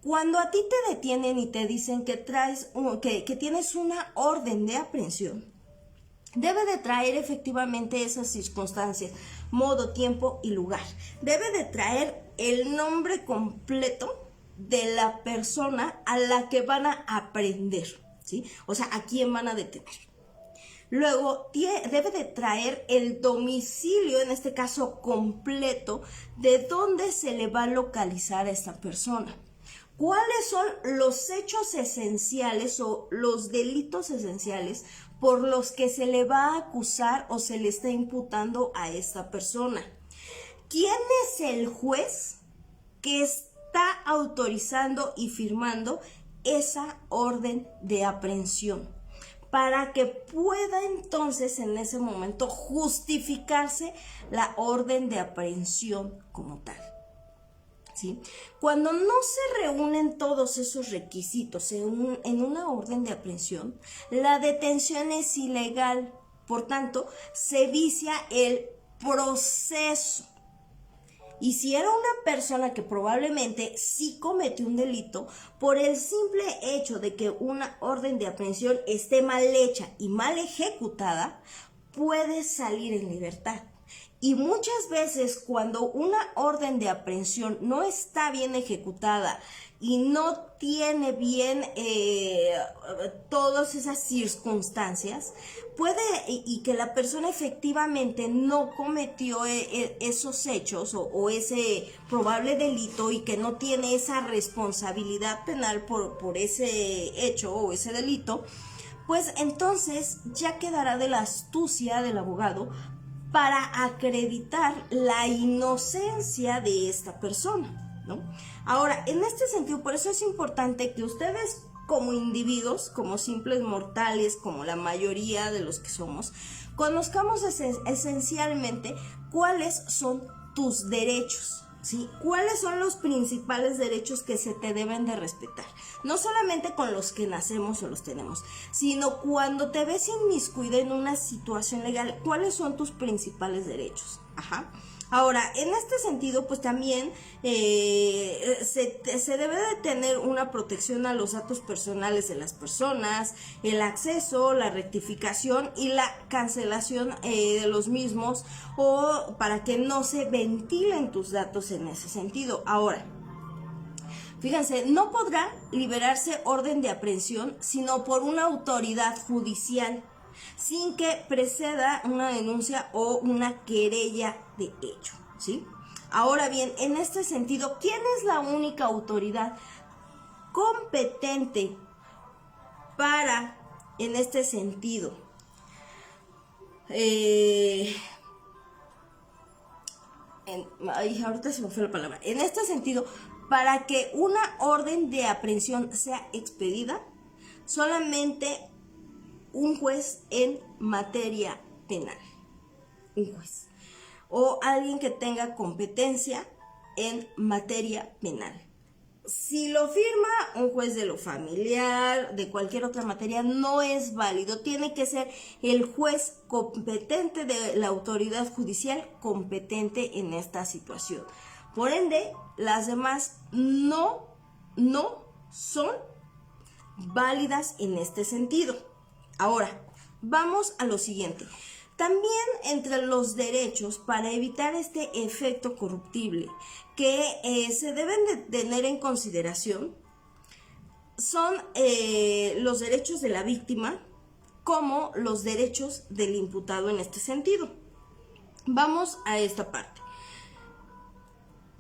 Cuando a ti te detienen y te dicen que tienes una orden de aprehensión, debe de traer efectivamente esas circunstancias, modo, tiempo y lugar. Debe de traer el nombre completo de la persona a la que van a aprehender, ¿sí? O sea, a quién van a detener. Luego, debe de traer el domicilio, en este caso completo, de dónde se le va a localizar a esta persona. ¿Cuáles son los hechos esenciales o los delitos esenciales por los que se le va a acusar o se le está imputando a esta persona? ¿Quién es el juez que está autorizando y firmando esa orden de aprehensión? Para que pueda entonces en ese momento justificarse la orden de aprehensión como tal. ¿Sí? Cuando no se reúnen todos esos requisitos en una orden de aprehensión, la detención es ilegal. Por tanto, se vicia el proceso. Y si era una persona que probablemente sí cometió un delito, por el simple hecho de que una orden de aprehensión esté mal hecha y mal ejecutada, puede salir en libertad. Y muchas veces cuando una orden de aprehensión no está bien ejecutada y no tiene bien todas esas circunstancias, puede y que la persona efectivamente no cometió esos hechos o ese probable delito y que no tiene esa responsabilidad penal por ese hecho o ese delito, pues entonces ya quedará de la astucia del abogado para acreditar la inocencia de esta persona, ¿no? Ahora, en este sentido, por eso es importante que ustedes como individuos, como simples mortales, como la mayoría de los que somos, conozcamos esencialmente cuáles son tus derechos, ¿sí? ¿Cuáles son los principales derechos que se te deben de respetar? No solamente con los que nacemos o los tenemos, sino cuando te ves inmiscuida en una situación legal, ¿cuáles son tus principales derechos? Ajá. Ahora, en este sentido, pues también se debe de tener una protección a los datos personales de las personas, el acceso, la rectificación y la cancelación de los mismos, o para que no se ventilen tus datos en ese sentido. Ahora, fíjense, no podrá liberarse orden de aprehensión sino por una autoridad judicial, sin que preceda una denuncia o una querella de hecho, ¿sí? Ahora bien, en este sentido, ¿quién es la única autoridad competente para, en este sentido, ahorita se me fue la palabra, en este sentido, para que una orden de aprehensión sea expedida? Solamente un juez en materia penal, un juez, o alguien que tenga competencia en materia penal. Si lo firma un juez de lo familiar, de cualquier otra materia, no es válido. Tiene que ser el juez competente de la autoridad judicial competente en esta situación. Por ende, las demás no son válidas en este sentido. Ahora, vamos a lo siguiente. También entre los derechos para evitar este efecto corruptible que se deben de tener en consideración son los derechos de la víctima como los derechos del imputado en este sentido. Vamos a esta parte.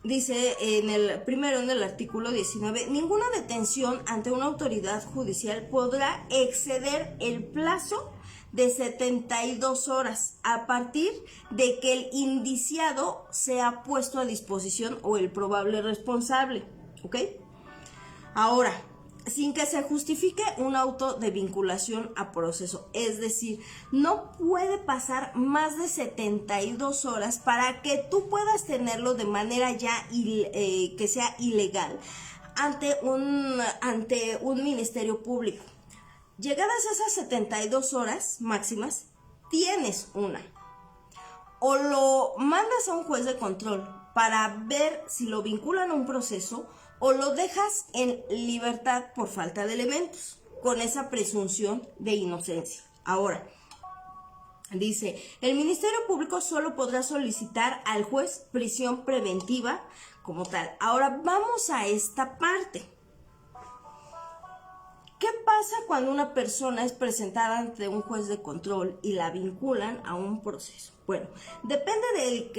Dice en el artículo 19, ninguna detención ante una autoridad judicial podrá exceder el plazo de 72 horas a partir de que el indiciado sea puesto a disposición o el probable responsable, ¿ok? Ahora, sin que se justifique un auto de vinculación a proceso, es decir, no puede pasar más de 72 horas para que tú puedas tenerlo de manera ya que sea ilegal ante un ministerio público. Llegadas esas 72 horas máximas, tienes una. O lo mandas a un juez de control para ver si lo vinculan a un proceso, o lo dejas en libertad por falta de elementos, con esa presunción de inocencia. Ahora, dice, el Ministerio Público solo podrá solicitar al juez prisión preventiva como tal. Ahora vamos a esta parte. ¿Qué pasa cuando una persona es presentada ante un juez de control y la vinculan a un proceso? Bueno, depende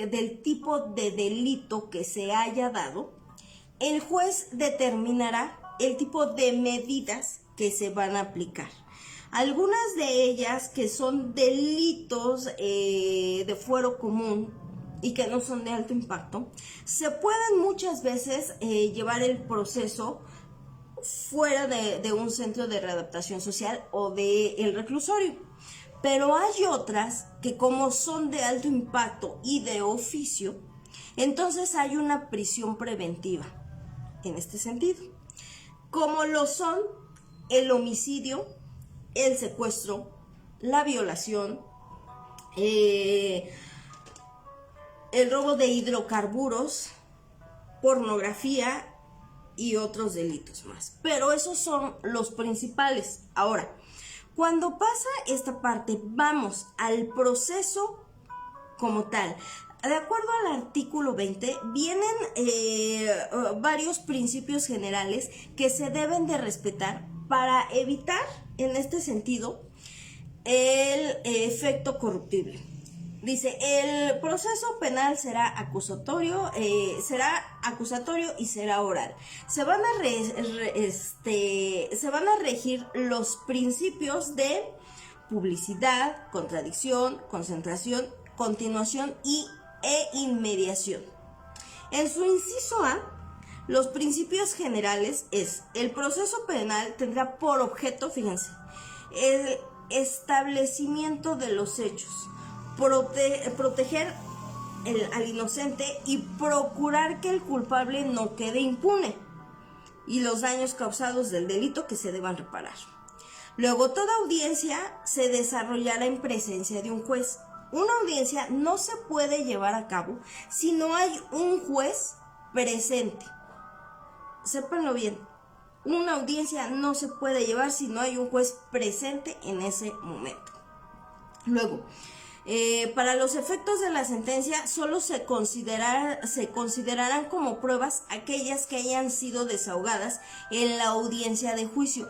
del tipo de delito que se haya dado. El juez determinará el tipo de medidas que se van a aplicar. Algunas de ellas que son delitos de fuero común y que no son de alto impacto, se pueden muchas veces llevar el proceso fuera de un centro de readaptación social o del reclusorio. Pero hay otras que, como son de alto impacto y de oficio, entonces hay una prisión preventiva en este sentido, como lo son el homicidio, el secuestro, la violación, el robo de hidrocarburos, pornografía y otros delitos más. Pero esos son los principales. Ahora, cuando pasa esta parte, vamos al proceso como tal. De acuerdo al artículo 20, vienen varios principios generales que se deben de respetar para evitar, en este sentido, el efecto corruptible. Dice, el proceso penal será acusatorio y será oral. Se van a regir los principios de publicidad, contradicción, concentración, continuación e inmediación. En su inciso A, los principios generales es: el proceso penal tendrá por objeto, fíjense, el establecimiento de los hechos, proteger al inocente y procurar que el culpable no quede impune, y los daños causados del delito que se deban reparar. Luego, toda audiencia se desarrollará en presencia de un juez. Una audiencia no se puede llevar a cabo si no hay un juez presente. Sépanlo bien, una audiencia no se puede llevar si no hay un juez presente en ese momento. Luego, para los efectos de la sentencia, solo se considerarán como pruebas aquellas que hayan sido desahogadas en la audiencia de juicio.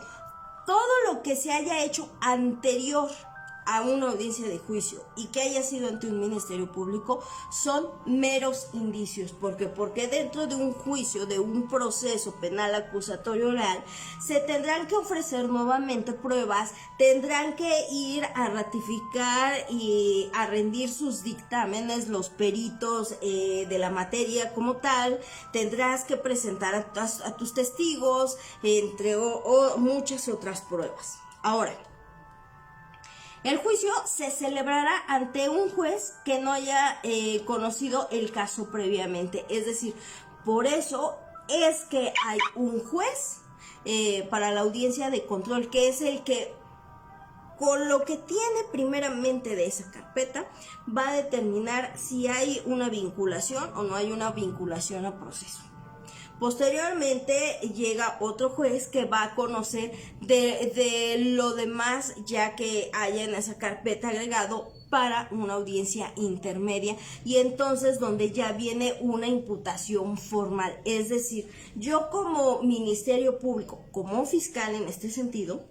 Todo lo que se haya hecho anterior a una audiencia de juicio y que haya sido ante un ministerio público son meros indicios. ¿Por qué? Porque dentro de un juicio, de un proceso penal acusatorio oral, se tendrán que ofrecer nuevamente pruebas, tendrán que ir a ratificar y a rendir sus dictámenes los peritos de la materia como tal, tendrás que presentar a tus testigos, entre muchas otras pruebas. Ahora, el juicio se celebrará ante un juez que no haya conocido el caso previamente. Es decir, por eso es que hay un juez para la audiencia de control, que es el que, con lo que tiene primeramente de esa carpeta, va a determinar si hay una vinculación o no hay una vinculación al proceso. Posteriormente llega otro juez que va a conocer de lo demás, ya que haya en esa carpeta agregado para una audiencia intermedia, y entonces donde ya viene una imputación formal. Es decir, yo como Ministerio Público, como fiscal en este sentido,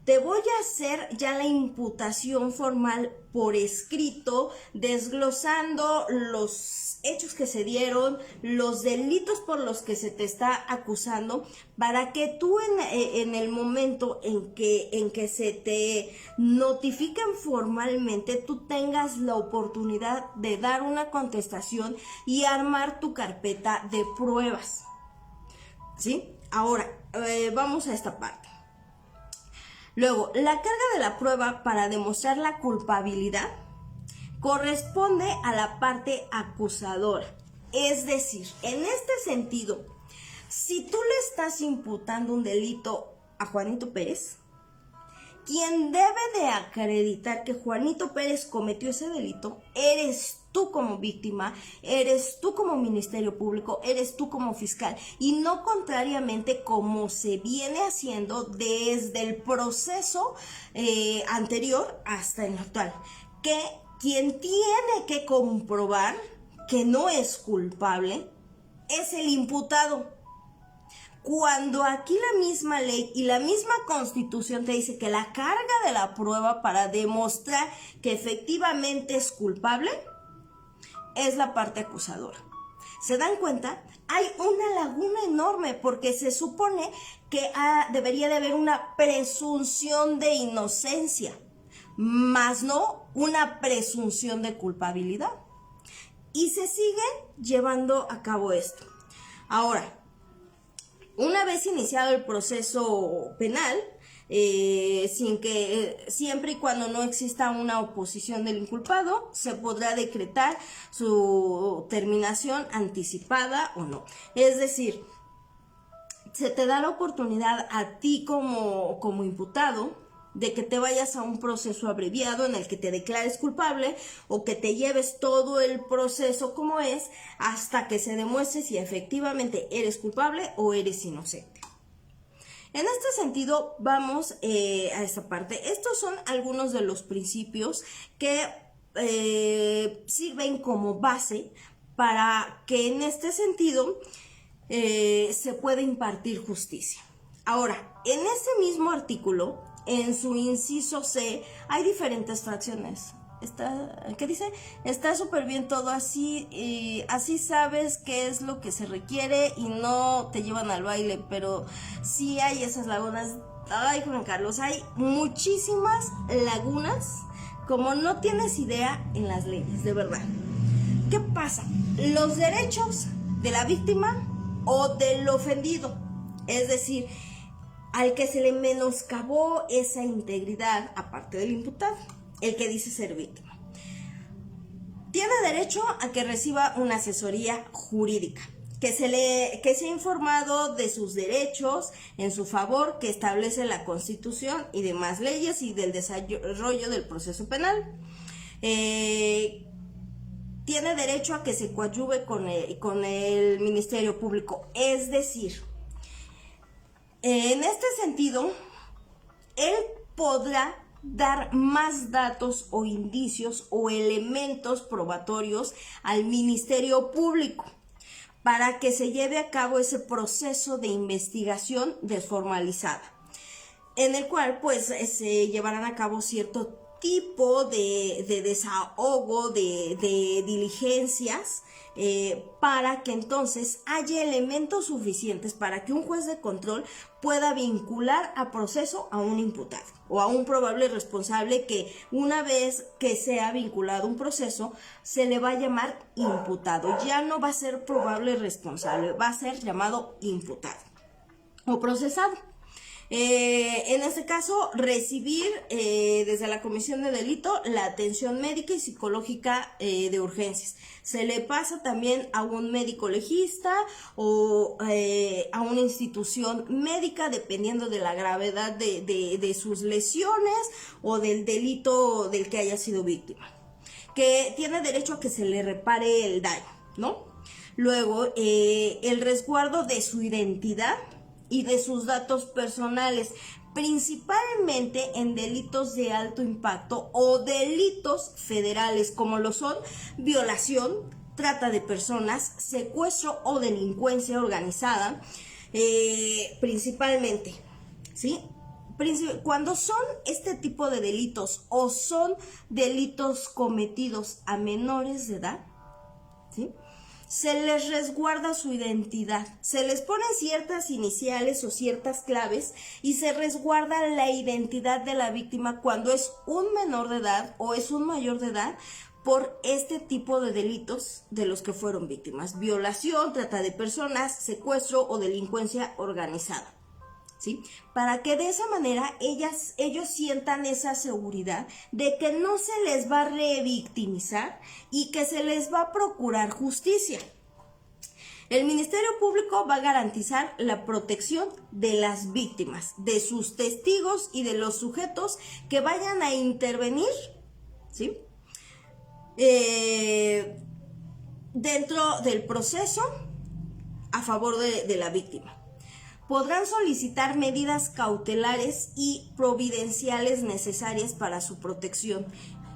te voy a hacer ya la imputación formal por escrito, desglosando los hechos que se dieron, los delitos por los que se te está acusando, para que tú en el momento en que se te notifiquen formalmente, tú tengas la oportunidad de dar una contestación y armar tu carpeta de pruebas. ¿Sí? Ahora, vamos a esta parte. Luego, la carga de la prueba para demostrar la culpabilidad corresponde a la parte acusadora. Es decir, en este sentido, si tú le estás imputando un delito a Juanito Pérez, quien debe de acreditar que Juanito Pérez cometió ese delito eres tú como víctima, eres tú como Ministerio Público, eres tú como fiscal, y no contrariamente como se viene haciendo desde el proceso anterior hasta el actual, que quien tiene que comprobar que no es culpable es el imputado. Cuando aquí la misma ley y la misma Constitución te dice que la carga de la prueba para demostrar que efectivamente es culpable es la parte acusadora. ¿Se dan cuenta? Hay una laguna enorme, porque se supone que debería de haber una presunción de inocencia, más no una presunción de culpabilidad. Y se sigue llevando a cabo esto. Ahora, una vez iniciado el proceso penal, siempre y cuando no exista una oposición del inculpado, se podrá decretar su terminación anticipada o no. Es decir, se te da la oportunidad a ti como imputado de que te vayas a un proceso abreviado en el que te declares culpable o que te lleves todo el proceso como es hasta que se demuestre si efectivamente eres culpable o eres inocente. En este sentido, vamos a esta parte. Estos son algunos de los principios que sirven como base para que en este sentido se pueda impartir justicia. Ahora, en ese mismo artículo, en su inciso C, hay diferentes fracciones. ¿Qué dice? Está súper bien todo así, así sabes qué es lo que se requiere y no te llevan al baile, pero sí hay esas lagunas. Ay, Juan Carlos, hay muchísimas lagunas, como no tienes idea, en las leyes, de verdad. ¿Qué pasa? Los derechos de la víctima o del ofendido, es decir, al que se le menoscabó esa integridad, aparte del imputado, el que dice ser víctima, tiene derecho a que reciba una asesoría jurídica, que sea informado de sus derechos en su favor, que establece la Constitución y demás leyes y del desarrollo del proceso penal. Tiene derecho a que se coadyuve con el Ministerio Público, es decir, en este sentido, él podrá dar más datos o indicios o elementos probatorios al Ministerio Público para que se lleve a cabo ese proceso de investigación desformalizada, en el cual pues se llevarán a cabo cierto tipo de desahogo, de diligencias, para que entonces haya elementos suficientes para que un juez de control pueda vincular a proceso a un imputado o a un probable responsable que una vez que sea vinculado a un proceso se le va a llamar imputado. Ya no va a ser probable responsable, va a ser llamado imputado o procesado. En este caso, recibir desde la comisión de delito la atención médica y psicológica de urgencias. Se le pasa también a un médico legista o a una institución médica, dependiendo de la gravedad de sus lesiones o del delito del que haya sido víctima, que tiene derecho a que se le repare el daño, ¿no? Luego, el resguardo de su identidad y de sus datos personales, principalmente en delitos de alto impacto o delitos federales, como lo son violación, trata de personas, secuestro o delincuencia organizada, principalmente, ¿sí? Cuando son este tipo de delitos o son delitos cometidos a menores de edad, ¿sí?, se les resguarda su identidad, se les ponen ciertas iniciales o ciertas claves y se resguarda la identidad de la víctima cuando es un menor de edad o es un mayor de edad por este tipo de delitos de los que fueron víctimas: violación, trata de personas, secuestro o delincuencia organizada, ¿sí? Para que de esa manera ellos sientan esa seguridad de que no se les va a revictimizar y que se les va a procurar justicia. El Ministerio Público va a garantizar la protección de las víctimas, de sus testigos y de los sujetos que vayan a intervenir, ¿sí?, dentro del proceso a favor de la víctima. Podrán solicitar medidas cautelares y providenciales necesarias para su protección.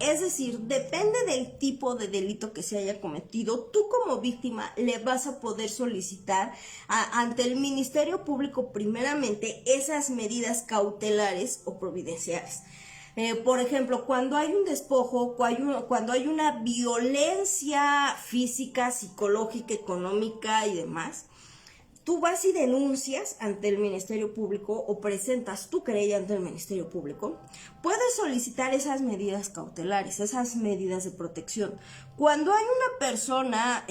Es decir, depende del tipo de delito que se haya cometido, tú como víctima le vas a poder solicitar ante el Ministerio Público primeramente esas medidas cautelares o providenciales. Por ejemplo, cuando hay un despojo, cuando hay una violencia física, psicológica, económica y demás, tú vas y denuncias ante el Ministerio Público o presentas tu querella ante el Ministerio Público, puedes solicitar esas medidas cautelares, esas medidas de protección. Cuando hay una persona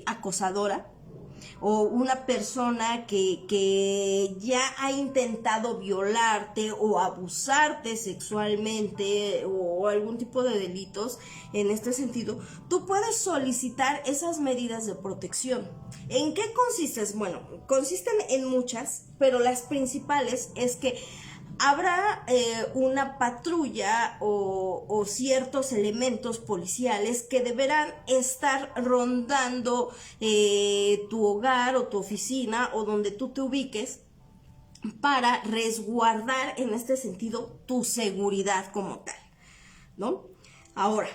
acosadora o una persona que ya ha intentado violarte o abusarte sexualmente o algún tipo de delitos en este sentido, tú puedes solicitar esas medidas de protección. ¿En qué consisten? Bueno, consisten en muchas, pero las principales es que habrá una patrulla o ciertos elementos policiales que deberán estar rondando tu hogar o tu oficina o donde tú te ubiques para resguardar en este sentido tu seguridad como tal, ¿no? Ahora,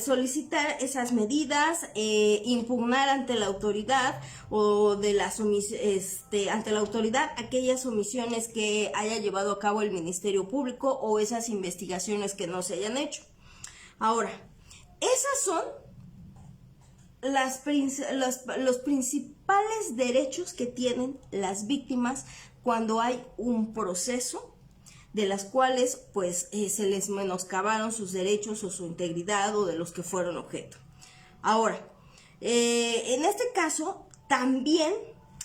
solicitar esas medidas, impugnar ante la autoridad o de las ante la autoridad aquellas omisiones que haya llevado a cabo el Ministerio Público o esas investigaciones que no se hayan hecho. Ahora, esas son los principales derechos que tienen las víctimas cuando hay un proceso de las cuales pues se les menoscabaron sus derechos o su integridad o de los que fueron objeto. Ahora, en este caso también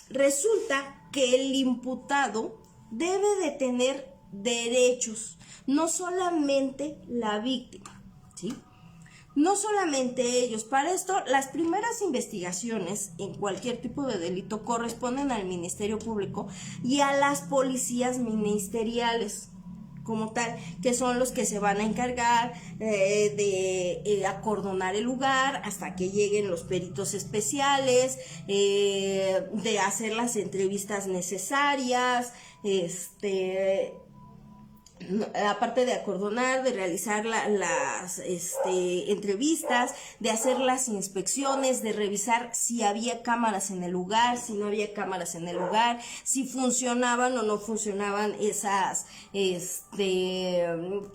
resulta que el imputado debe de tener derechos, no solamente la víctima, ¿sí? No solamente ellos. Para esto, las primeras investigaciones en cualquier tipo de delito corresponden al Ministerio Público y a las policías ministeriales como tal, que son los que se van a encargar de acordonar el lugar hasta que lleguen los peritos especiales, de hacer las entrevistas necesarias, aparte de acordonar, de realizar las entrevistas, de hacer las inspecciones, de revisar si había cámaras en el lugar, si no había cámaras en el lugar, si funcionaban o no funcionaban esas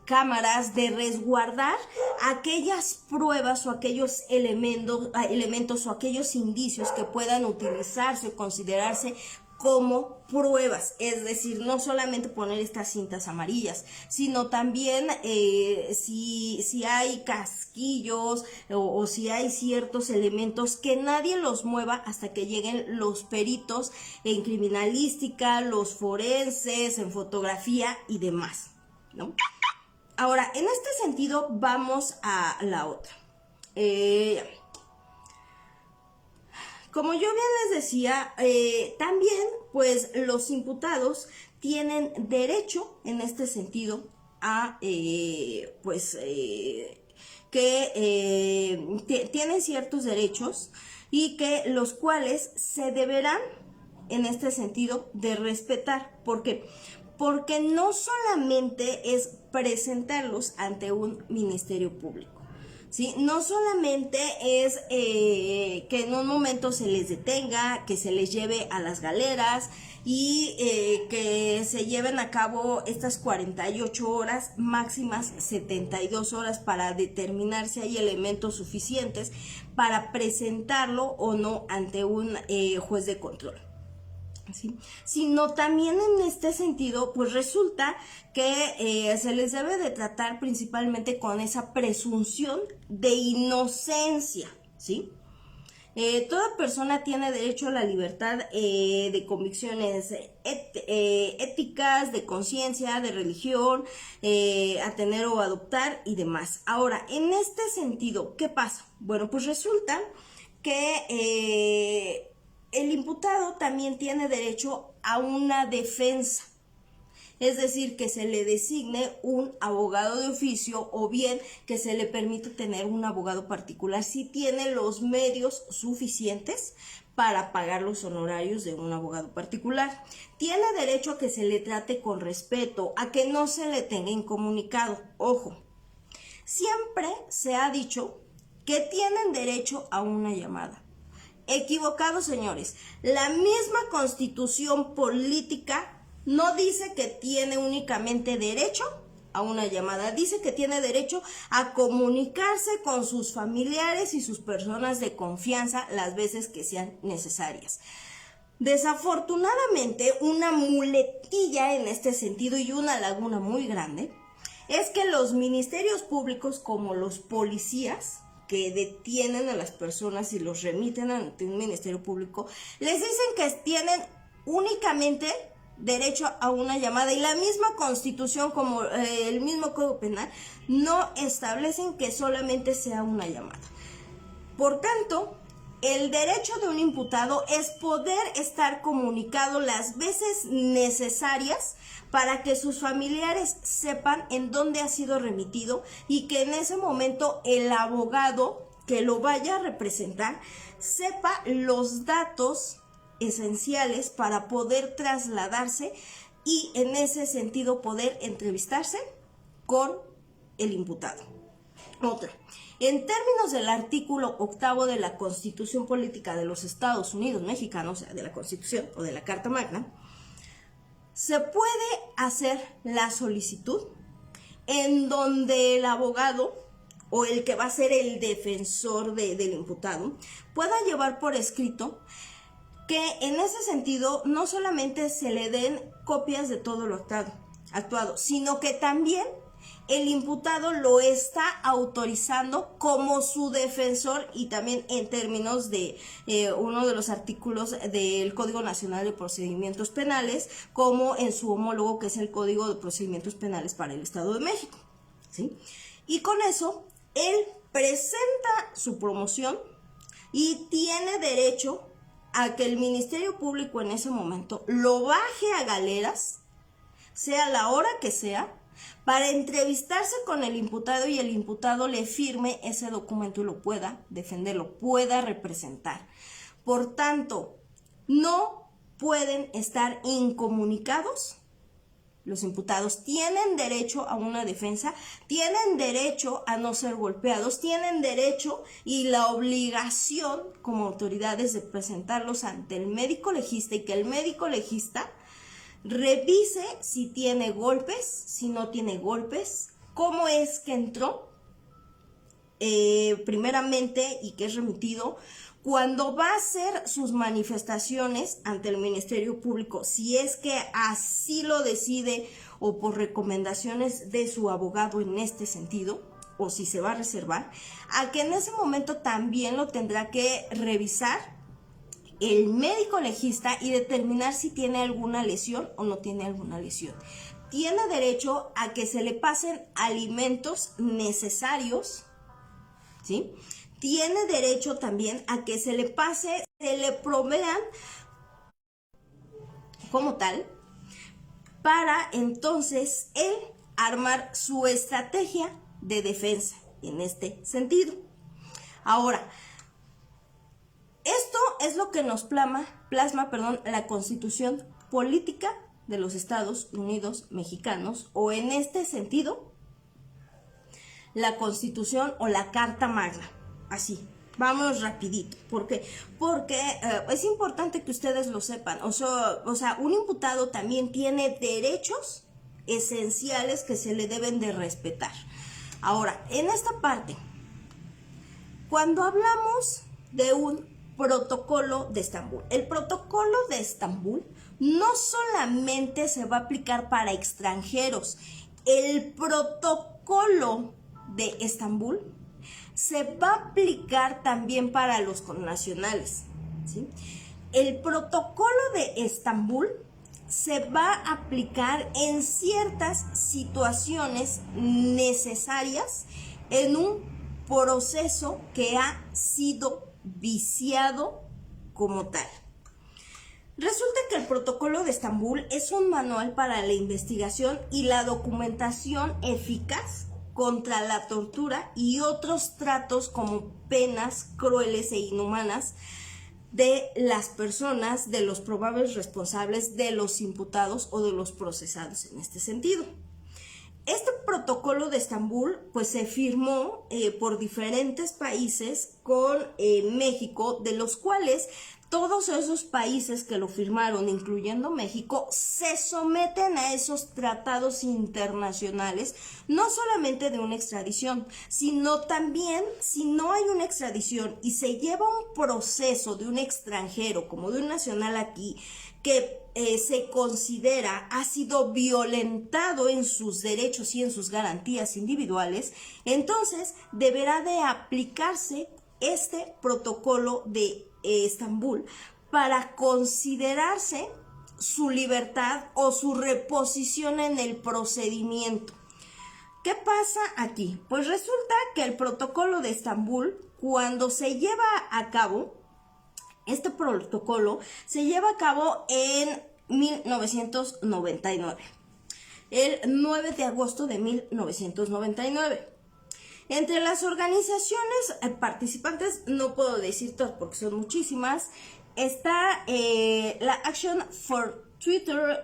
cámaras, de resguardar aquellas pruebas o aquellos elementos o aquellos indicios que puedan utilizarse o considerarse como pruebas, es decir, no solamente poner estas cintas amarillas, sino también si hay casquillos o si hay ciertos elementos que nadie los mueva hasta que lleguen los peritos en criminalística, los forenses, en fotografía y demás, ¿no? Ahora, en este sentido, vamos a la otra. Como yo bien les decía, también pues los imputados tienen derecho en este sentido a tienen ciertos derechos y que los cuales se deberán en este sentido de respetar. ¿Por qué? Porque no solamente es presentarlos ante un ministerio público, ¿sí? No solamente es que en un momento se les detenga, que se les lleve a las galeras y que se lleven a cabo estas 48 horas, máximas 72 horas para determinar si hay elementos suficientes para presentarlo o no ante un juez de control, ¿sí? Sino también en este sentido, pues resulta que se les debe de tratar principalmente con esa presunción de inocencia, ¿sí? Toda persona tiene derecho a la libertad de convicciones éticas, de conciencia, de religión, a tener o adoptar y demás. Ahora, en este sentido, ¿qué pasa? Bueno, pues resulta que el imputado también tiene derecho a una defensa, es decir, que se le designe un abogado de oficio o bien que se le permita tener un abogado particular si tiene los medios suficientes para pagar los honorarios de un abogado particular. Tiene derecho a que se le trate con respeto, a que no se le tenga incomunicado. Ojo, siempre se ha dicho que tienen derecho a una llamada. Equivocados, señores. La misma Constitución política no dice que tiene únicamente derecho a una llamada, dice que tiene derecho a comunicarse con sus familiares y sus personas de confianza las veces que sean necesarias. Desafortunadamente, una muletilla en este sentido y una laguna muy grande es que los ministerios públicos, como los policías que detienen a las personas y los remiten ante un ministerio público, les dicen que tienen únicamente derecho a una llamada, y la misma Constitución como el mismo Código Penal no establecen que solamente sea una llamada. Por tanto, el derecho de un imputado es poder estar comunicado las veces necesarias para que sus familiares sepan en dónde ha sido remitido y que en ese momento el abogado que lo vaya a representar sepa los datos esenciales para poder trasladarse y en ese sentido poder entrevistarse con el imputado. Otra, en términos del artículo 8 de la Constitución Política de los Estados Unidos Mexicanos, o sea, de la Constitución o de la Carta Magna, se puede hacer la solicitud en donde el abogado o el que va a ser el defensor del imputado pueda llevar por escrito que en ese sentido no solamente se le den copias de todo lo actuado, sino que también el imputado lo está autorizando como su defensor y también en términos de uno de los artículos del Código Nacional de Procedimientos Penales, como en su homólogo que es el Código de Procedimientos Penales para el Estado de México, ¿sí? Y con eso, él presenta su promoción y tiene derecho a que el Ministerio Público en ese momento lo baje a galeras, sea la hora que sea, para entrevistarse con el imputado y el imputado le firme ese documento y lo pueda defender, lo pueda representar. Por tanto, no pueden estar incomunicados. Los imputados tienen derecho a una defensa, tienen derecho a no ser golpeados, tienen derecho y la obligación como autoridades de presentarlos ante el médico legista y que el médico legista revise si tiene golpes, si no tiene golpes, cómo es que entró primeramente y que es remitido, cuando va a hacer sus manifestaciones ante el Ministerio Público, si es que así lo decide o por recomendaciones de su abogado en este sentido, o si se va a reservar, a que en ese momento también lo tendrá que revisar el médico legista y determinar si tiene alguna lesión o no tiene alguna lesión. Tiene derecho a que se le pasen alimentos necesarios, ¿sí? Tiene derecho también a que se le provean como tal, para entonces él armar su estrategia de defensa en este sentido. Ahora, esto es lo que nos plasma, la Constitución Política de los Estados Unidos Mexicanos, o en este sentido, la Constitución o la Carta Magna. Así, vámonos rapidito. ¿Por qué? Porque es importante que ustedes lo sepan. O sea, un imputado también tiene derechos esenciales que se le deben de respetar. Ahora, en esta parte, cuando hablamos de un protocolo de Estambul, el protocolo de Estambul no solamente se va a aplicar para extranjeros, el protocolo de Estambul se va a aplicar también para los connacionales, ¿sí? El protocolo de Estambul se va a aplicar en ciertas situaciones necesarias en un proceso que ha sido viciado como tal. Resulta que el protocolo de Estambul es un manual para la investigación y la documentación eficaz contra la tortura y otros tratos como penas crueles e inhumanas de las personas, de los probables responsables, de los imputados o de los procesados en este sentido. Este protocolo de Estambul pues se firmó por diferentes países con México, de los cuales todos esos países que lo firmaron, incluyendo México, se someten a esos tratados internacionales, no solamente de una extradición, sino también, si no hay una extradición y se lleva un proceso de un extranjero, como de un nacional aquí, que se considera ha sido violentado en sus derechos y en sus garantías individuales, entonces deberá de aplicarse este protocolo de Estambul para considerarse su libertad o su reposición en el procedimiento. ¿Qué pasa aquí? Pues resulta que el protocolo de Estambul, cuando se lleva a cabo, Este protocolo se lleva a cabo en 1999, el 9 de agosto de 1999. Entre las organizaciones participantes, no puedo decir todas porque son muchísimas, está la Action for Twitter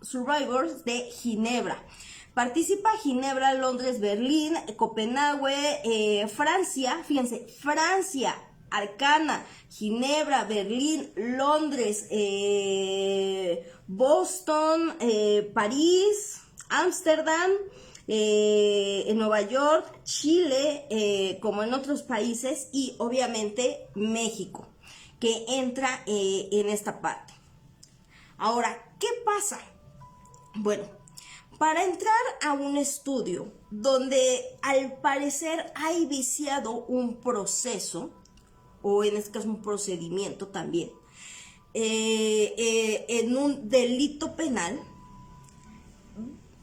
Survivors de Ginebra. Participa Ginebra, Londres, Berlín, Copenhague, Francia, fíjense, Francia, Arcana, Ginebra, Berlín, Londres, Boston, París, Ámsterdam, en Nueva York, Chile, como en otros países, y obviamente México, que entra en esta parte. Ahora, ¿qué pasa? Bueno, para entrar a un estudio donde al parecer hay viciado un proceso, o en este caso un procedimiento también, en un delito penal,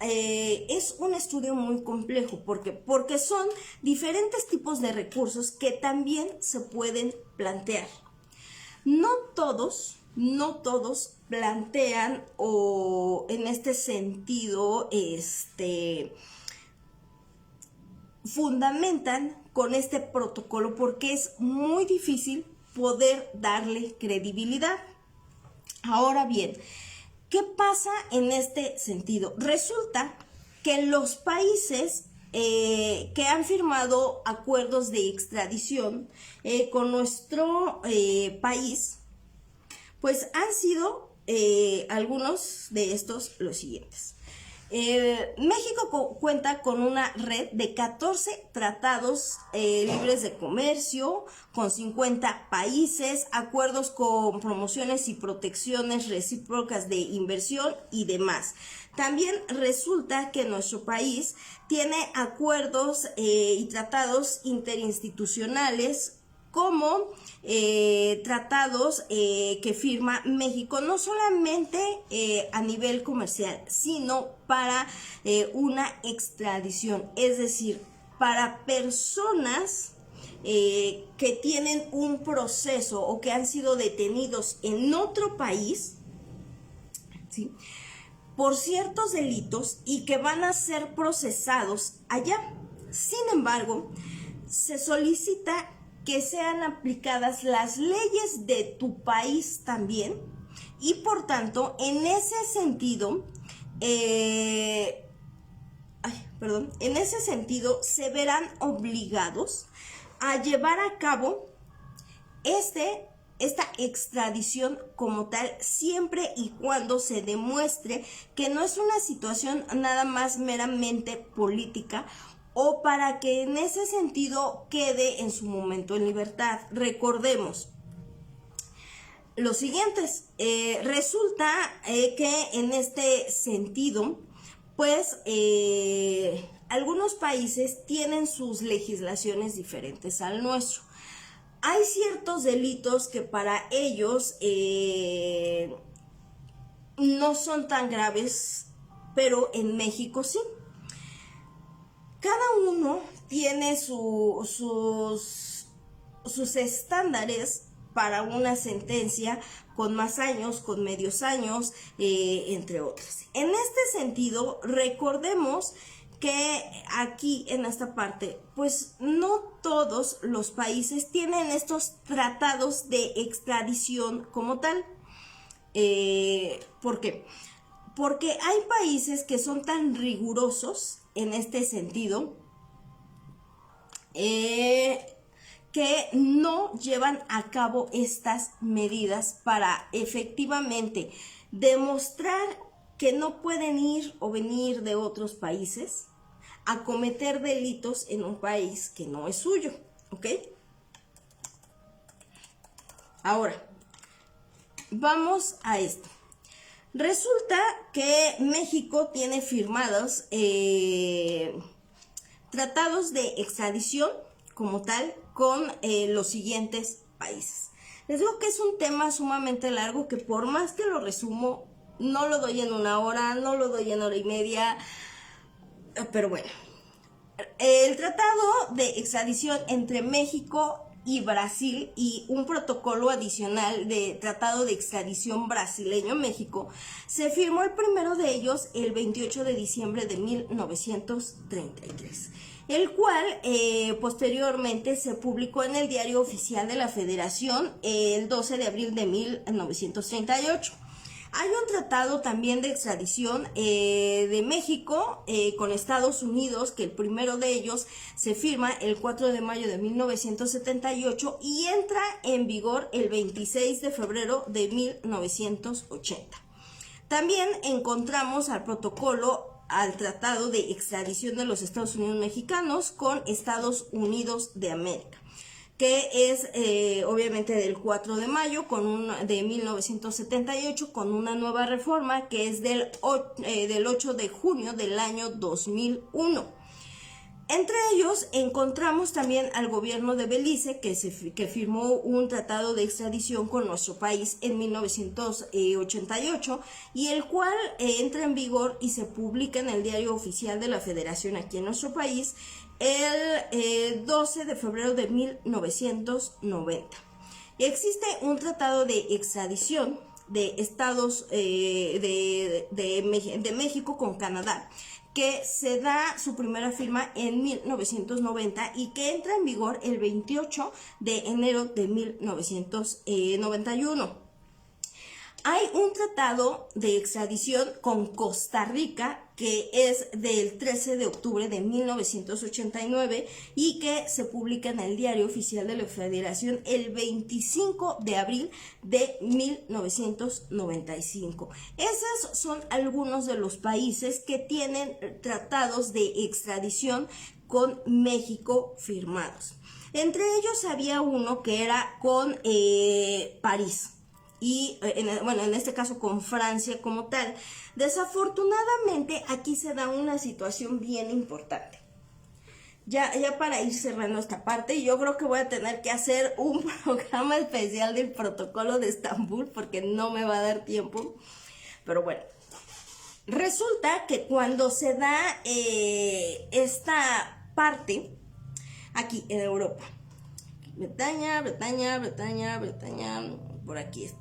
es un estudio muy complejo. Porque son diferentes tipos de recursos que también se pueden plantear. No todos plantean o en este sentido fundamentan con este protocolo, porque es muy difícil poder darle credibilidad. Ahora bien, ¿qué pasa en este sentido? Resulta que los países que han firmado acuerdos de extradición con nuestro país, pues han sido algunos de estos los siguientes. México cuenta con una red de 14 tratados libres de comercio con 50 países, acuerdos con promociones y protecciones recíprocas de inversión y demás. También resulta que nuestro país tiene acuerdos y tratados interinstitucionales como tratados que firma México, no solamente a nivel comercial, sino para una extradición, es decir, para personas que tienen un proceso o que han sido detenidos en otro país, ¿sí?, por ciertos delitos y que van a ser procesados allá. Sin embargo, se solicita que sean aplicadas las leyes de tu país también, y por tanto, en ese sentido, se verán obligados a llevar a cabo esta extradición como tal, siempre y cuando se demuestre que no es una situación nada más meramente política, o para que en ese sentido quede en su momento en libertad. Recordemos los siguientes. Resulta que en este sentido, pues algunos países tienen sus legislaciones diferentes al nuestro. Hay ciertos delitos que para ellos no son tan graves, pero en México sí. Cada uno tiene sus estándares para una sentencia, con más años, con medios años, entre otros. En este sentido, recordemos que aquí en esta parte, pues no todos los países tienen estos tratados de extradición como tal. ¿Por qué? Porque hay países que son tan rigurosos en este sentido que no llevan a cabo estas medidas para efectivamente demostrar que no pueden ir o venir de otros países a cometer delitos en un país que no es suyo, ¿ok? Ahora, vamos a esto. Resulta que México tiene firmados tratados de extradición como tal con los siguientes países. Les digo que es un tema sumamente largo que, por más que lo resumo, no lo doy en una hora, no lo doy en hora y media, pero bueno. El tratado de extradición entre México y Brasil y un protocolo adicional de tratado de extradición brasileño-México se firmó el primero de ellos el 28 de diciembre de 1933, el cual posteriormente se publicó en el Diario Oficial de la Federación el 12 de abril de 1938. Hay un tratado también de extradición de México con Estados Unidos, que el primero de ellos se firma el 4 de mayo de 1978 y entra en vigor el 26 de febrero de 1980. También encontramos al tratado de extradición de los Estados Unidos mexicanos con Estados Unidos de América, que es obviamente del 4 de mayo de 1978 con una nueva reforma que es del 8 de junio del año 2001. Entre ellos encontramos también al gobierno de Belice que firmó un tratado de extradición con nuestro país en 1988 y el cual entra en vigor y se publica en el Diario Oficial de la Federación aquí en nuestro país el 12 de febrero de 1990. Existe un tratado de extradición de Estados de México con Canadá, que se da su primera firma en 1990 y que entra en vigor el 28 de enero de 1991. Hay un tratado de extradición con Costa Rica que es del 13 de octubre de 1989 y que se publica en el Diario Oficial de la Federación el 25 de abril de 1995. Esos son algunos de los países que tienen tratados de extradición con México firmados. Entre ellos había uno que era con París. Y en este caso con Francia como tal. Desafortunadamente aquí se da una situación bien importante. Ya para ir cerrando esta parte, yo creo que voy a tener que hacer un programa especial del protocolo de Estambul porque no me va a dar tiempo. Pero bueno, resulta que cuando se da esta parte aquí en Europa, Bretaña, por aquí está.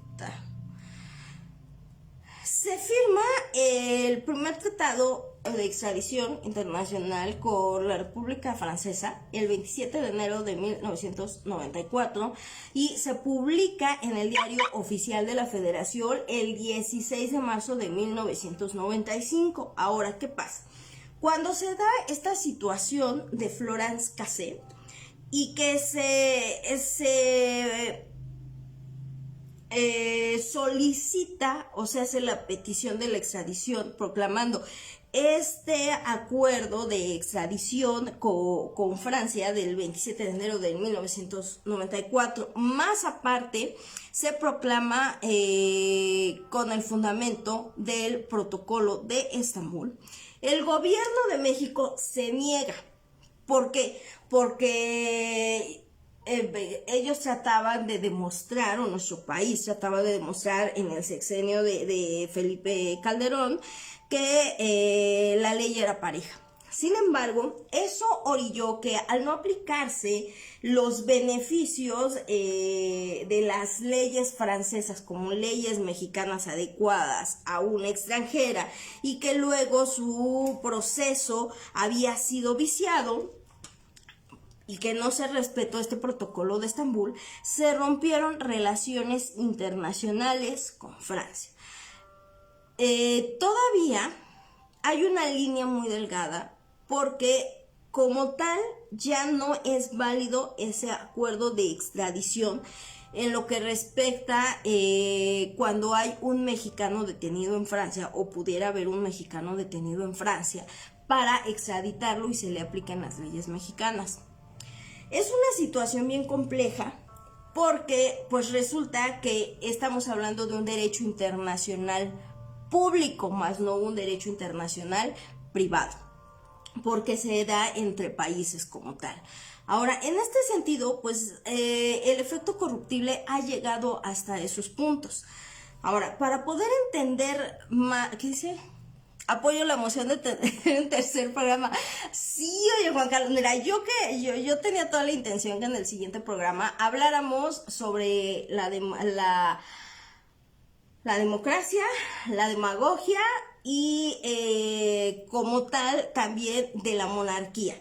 Se firma el primer tratado de extradición internacional con la República Francesa el 27 de enero de 1994 y se publica en el Diario Oficial de la Federación el 16 de marzo de 1995. Ahora, ¿qué pasa? Cuando se da esta situación de Florence Cassé y que se solicita o se hace la petición de la extradición proclamando este acuerdo de extradición con Francia del 27 de enero de 1994, más aparte se proclama con el fundamento del protocolo de Estambul. El gobierno de México se niega. ¿Por qué? Porque ellos trataban de demostrar, o nuestro país trataba de demostrar en el sexenio de Felipe Calderón, que la ley era pareja. Sin embargo, eso orilló que al no aplicarse los beneficios de las leyes francesas como leyes mexicanas adecuadas a una extranjera y que luego su proceso había sido viciado, y que no se respetó este protocolo de Estambul, se rompieron relaciones internacionales con Francia. Todavía hay una línea muy delgada porque como tal ya no es válido ese acuerdo de extradición en lo que respecta cuando hay un mexicano detenido en Francia o pudiera haber un mexicano detenido en Francia para extraditarlo y se le apliquen las leyes mexicanas. Es una situación bien compleja porque pues resulta que estamos hablando de un derecho internacional público, más no un derecho internacional privado, porque se da entre países como tal. Ahora, en este sentido, pues el efecto corruptible ha llegado hasta esos puntos. Ahora, para poder entender más, ¿qué dice? apoyo la moción de tener un tercer programa. Sí, oye, Juan Carlos, mira, yo tenía toda la intención que en el siguiente programa habláramos sobre la democracia, la demagogia y como tal también de la monarquía.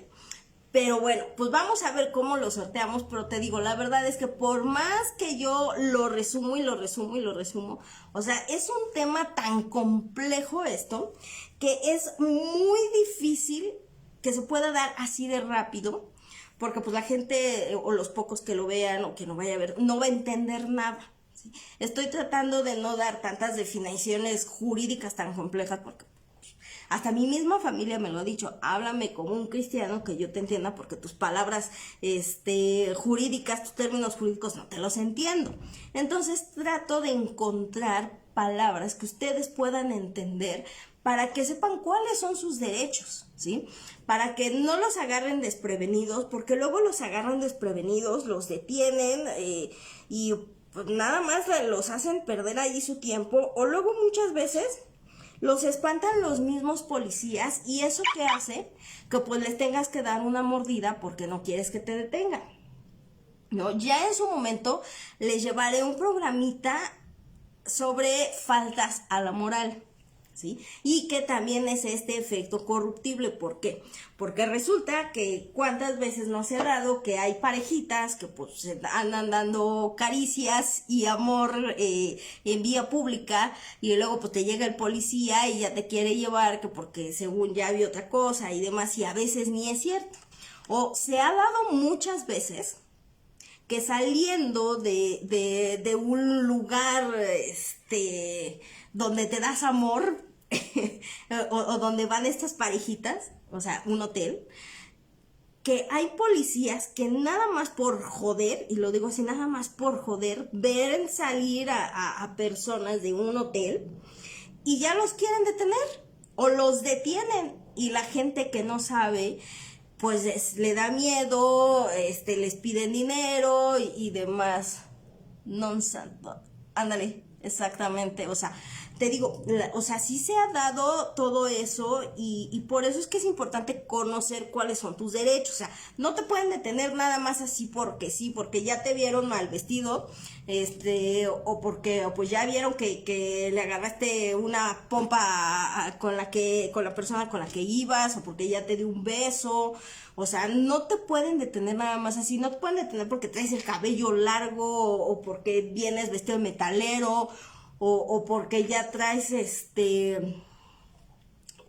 Pero bueno, pues vamos a ver cómo lo sorteamos, pero te digo, la verdad es que por más que yo lo resumo y lo resumo y lo resumo, o sea, es un tema tan complejo esto, que es muy difícil que se pueda dar así de rápido, porque pues la gente o los pocos que lo vean o que no vaya a ver, no va a entender nada. ¿Sí? Estoy tratando de no dar tantas definiciones jurídicas tan complejas porque hasta mi misma familia me lo ha dicho, háblame como un cristiano que yo te entienda porque tus palabras jurídicas, tus términos jurídicos no te los entiendo. Entonces trato de encontrar palabras que ustedes puedan entender para que sepan cuáles son sus derechos, ¿sí? Para que no los agarren desprevenidos, porque luego los agarran desprevenidos, los detienen y pues nada más los hacen perder ahí su tiempo, o luego muchas veces los espantan los mismos policías y eso que hace que pues les tengas que dar una mordida porque no quieres que te detengan, ¿no? Ya en su momento les llevaré un programita sobre faltas a la moral, ¿sí? Y que también es este efecto corruptible. ¿Por qué? Porque resulta que cuántas veces no se ha dado que hay parejitas que pues se andan dando caricias y amor en vía pública y luego pues te llega el policía y ya te quiere llevar que porque según ya vio otra cosa y demás y a veces ni es cierto. O se ha dado muchas veces que saliendo de un lugar donde te das amor o donde van estas parejitas, o sea, un hotel, que hay policías que nada más por joder, y lo digo así, nada más por joder, ven salir a personas de un hotel y ya los quieren detener o los detienen y la gente que no sabe pues le da miedo, les piden dinero y demás. Nonsense. Ándale, exactamente. O sea, te digo, o sea, sí se ha dado todo eso y por eso es que es importante conocer cuáles son tus derechos. O sea, no te pueden detener nada más así porque sí, porque ya te vieron mal vestido, o porque pues ya vieron que le agarraste una pompa con la persona con la que ibas, o porque ya te dio un beso. O sea, no te pueden detener nada más así, no te pueden detener porque traes el cabello largo o porque vienes vestido de metalero o porque ya traes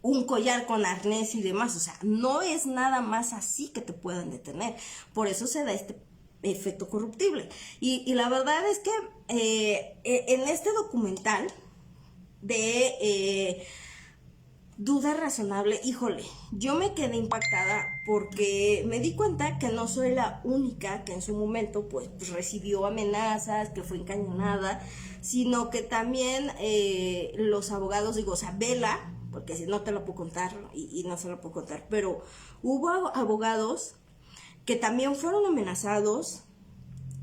un collar con arnés y demás. O sea, no es nada más así que te puedan detener. Por eso se da este efecto corruptible. Y la verdad es que en este documental de duda razonable, híjole, yo me quedé impactada porque me di cuenta que no soy la única que en su momento pues recibió amenazas, que fue encañonada, sino que también los abogados, digo, o sea, Vela, porque si no te lo puedo contar y no se lo puedo contar, pero hubo abogados que también fueron amenazados.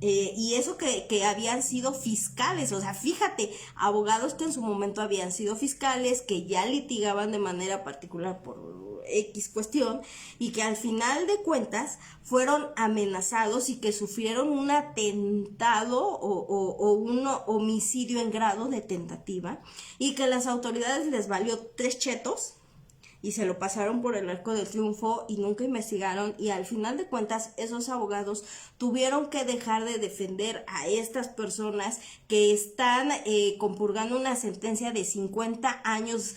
Y eso que habían sido fiscales, o sea, fíjate, abogados que en su momento habían sido fiscales, que ya litigaban de manera particular por X cuestión, y que al final de cuentas fueron amenazados y que sufrieron un atentado o un homicidio en grado de tentativa, y que las autoridades les valió 3 chetos y se lo pasaron por el arco del triunfo y nunca investigaron, y al final de cuentas esos abogados tuvieron que dejar de defender a estas personas que están compurgando una sentencia de 50 años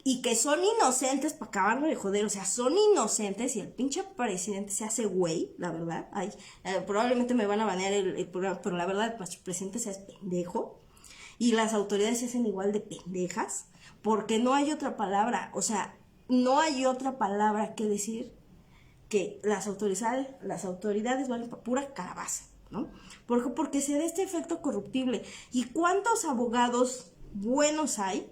y que son inocentes para acabarlo de joder. O sea, son inocentes y el pinche presidente se hace güey, la verdad. Ay, probablemente me van a banear el programa, pero la verdad el presidente se hace pendejo y las autoridades se hacen igual de pendejas, porque no hay otra palabra. O sea, no hay otra palabra que decir que las autoridades valen para pura calabaza, ¿no? Porque se da este efecto corruptible. ¿Y cuántos abogados buenos hay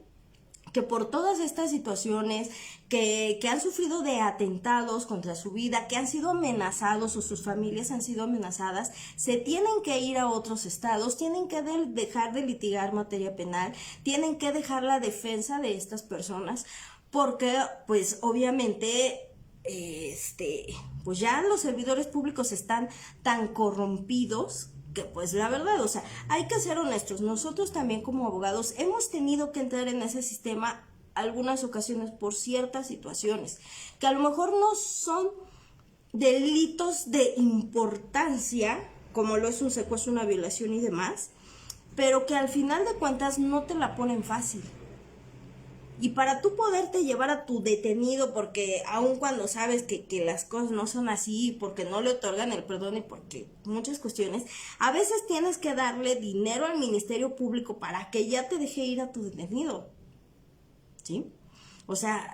que por todas estas situaciones, que han sufrido de atentados contra su vida, que han sido amenazados o sus familias han sido amenazadas, se tienen que ir a otros estados, tienen que dejar de litigar materia penal, tienen que dejar la defensa de estas personas, porque pues obviamente pues ya los servidores públicos están tan corrompidos que pues la verdad, o sea, hay que ser honestos, nosotros también como abogados hemos tenido que entrar en ese sistema algunas ocasiones por ciertas situaciones, que a lo mejor no son delitos de importancia, como lo es un secuestro, una violación y demás, pero que al final de cuentas no te la ponen fácil. Y para tú poderte llevar a tu detenido, porque aun cuando sabes que las cosas no son así, porque no le otorgan el perdón y porque muchas cuestiones, a veces tienes que darle dinero al Ministerio Público para que ya te deje ir a tu detenido, ¿sí? O sea,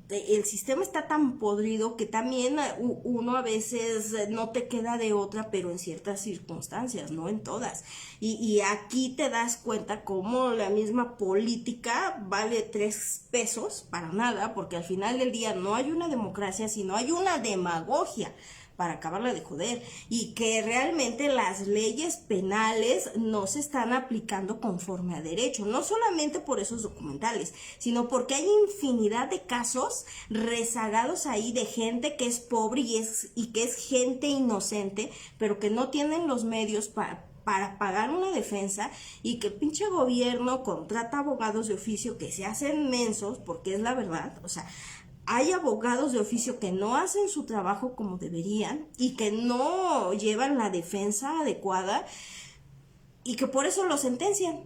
el sistema está tan podrido que también uno a veces no te queda de otra, pero en ciertas circunstancias, no en todas. Y aquí te das cuenta cómo la misma política vale 3 pesos para nada, porque al final del día no hay una democracia, sino hay una demagogia para acabarla de joder, y que realmente las leyes penales no se están aplicando conforme a derecho, no solamente por esos documentales, sino porque hay infinidad de casos rezagados ahí de gente que es pobre y que es gente inocente, pero que no tienen los medios para pagar una defensa, y que pinche gobierno contrata abogados de oficio que se hacen mensos, porque es la verdad, o sea, hay abogados de oficio que no hacen su trabajo como deberían y que no llevan la defensa adecuada y que por eso lo sentencian.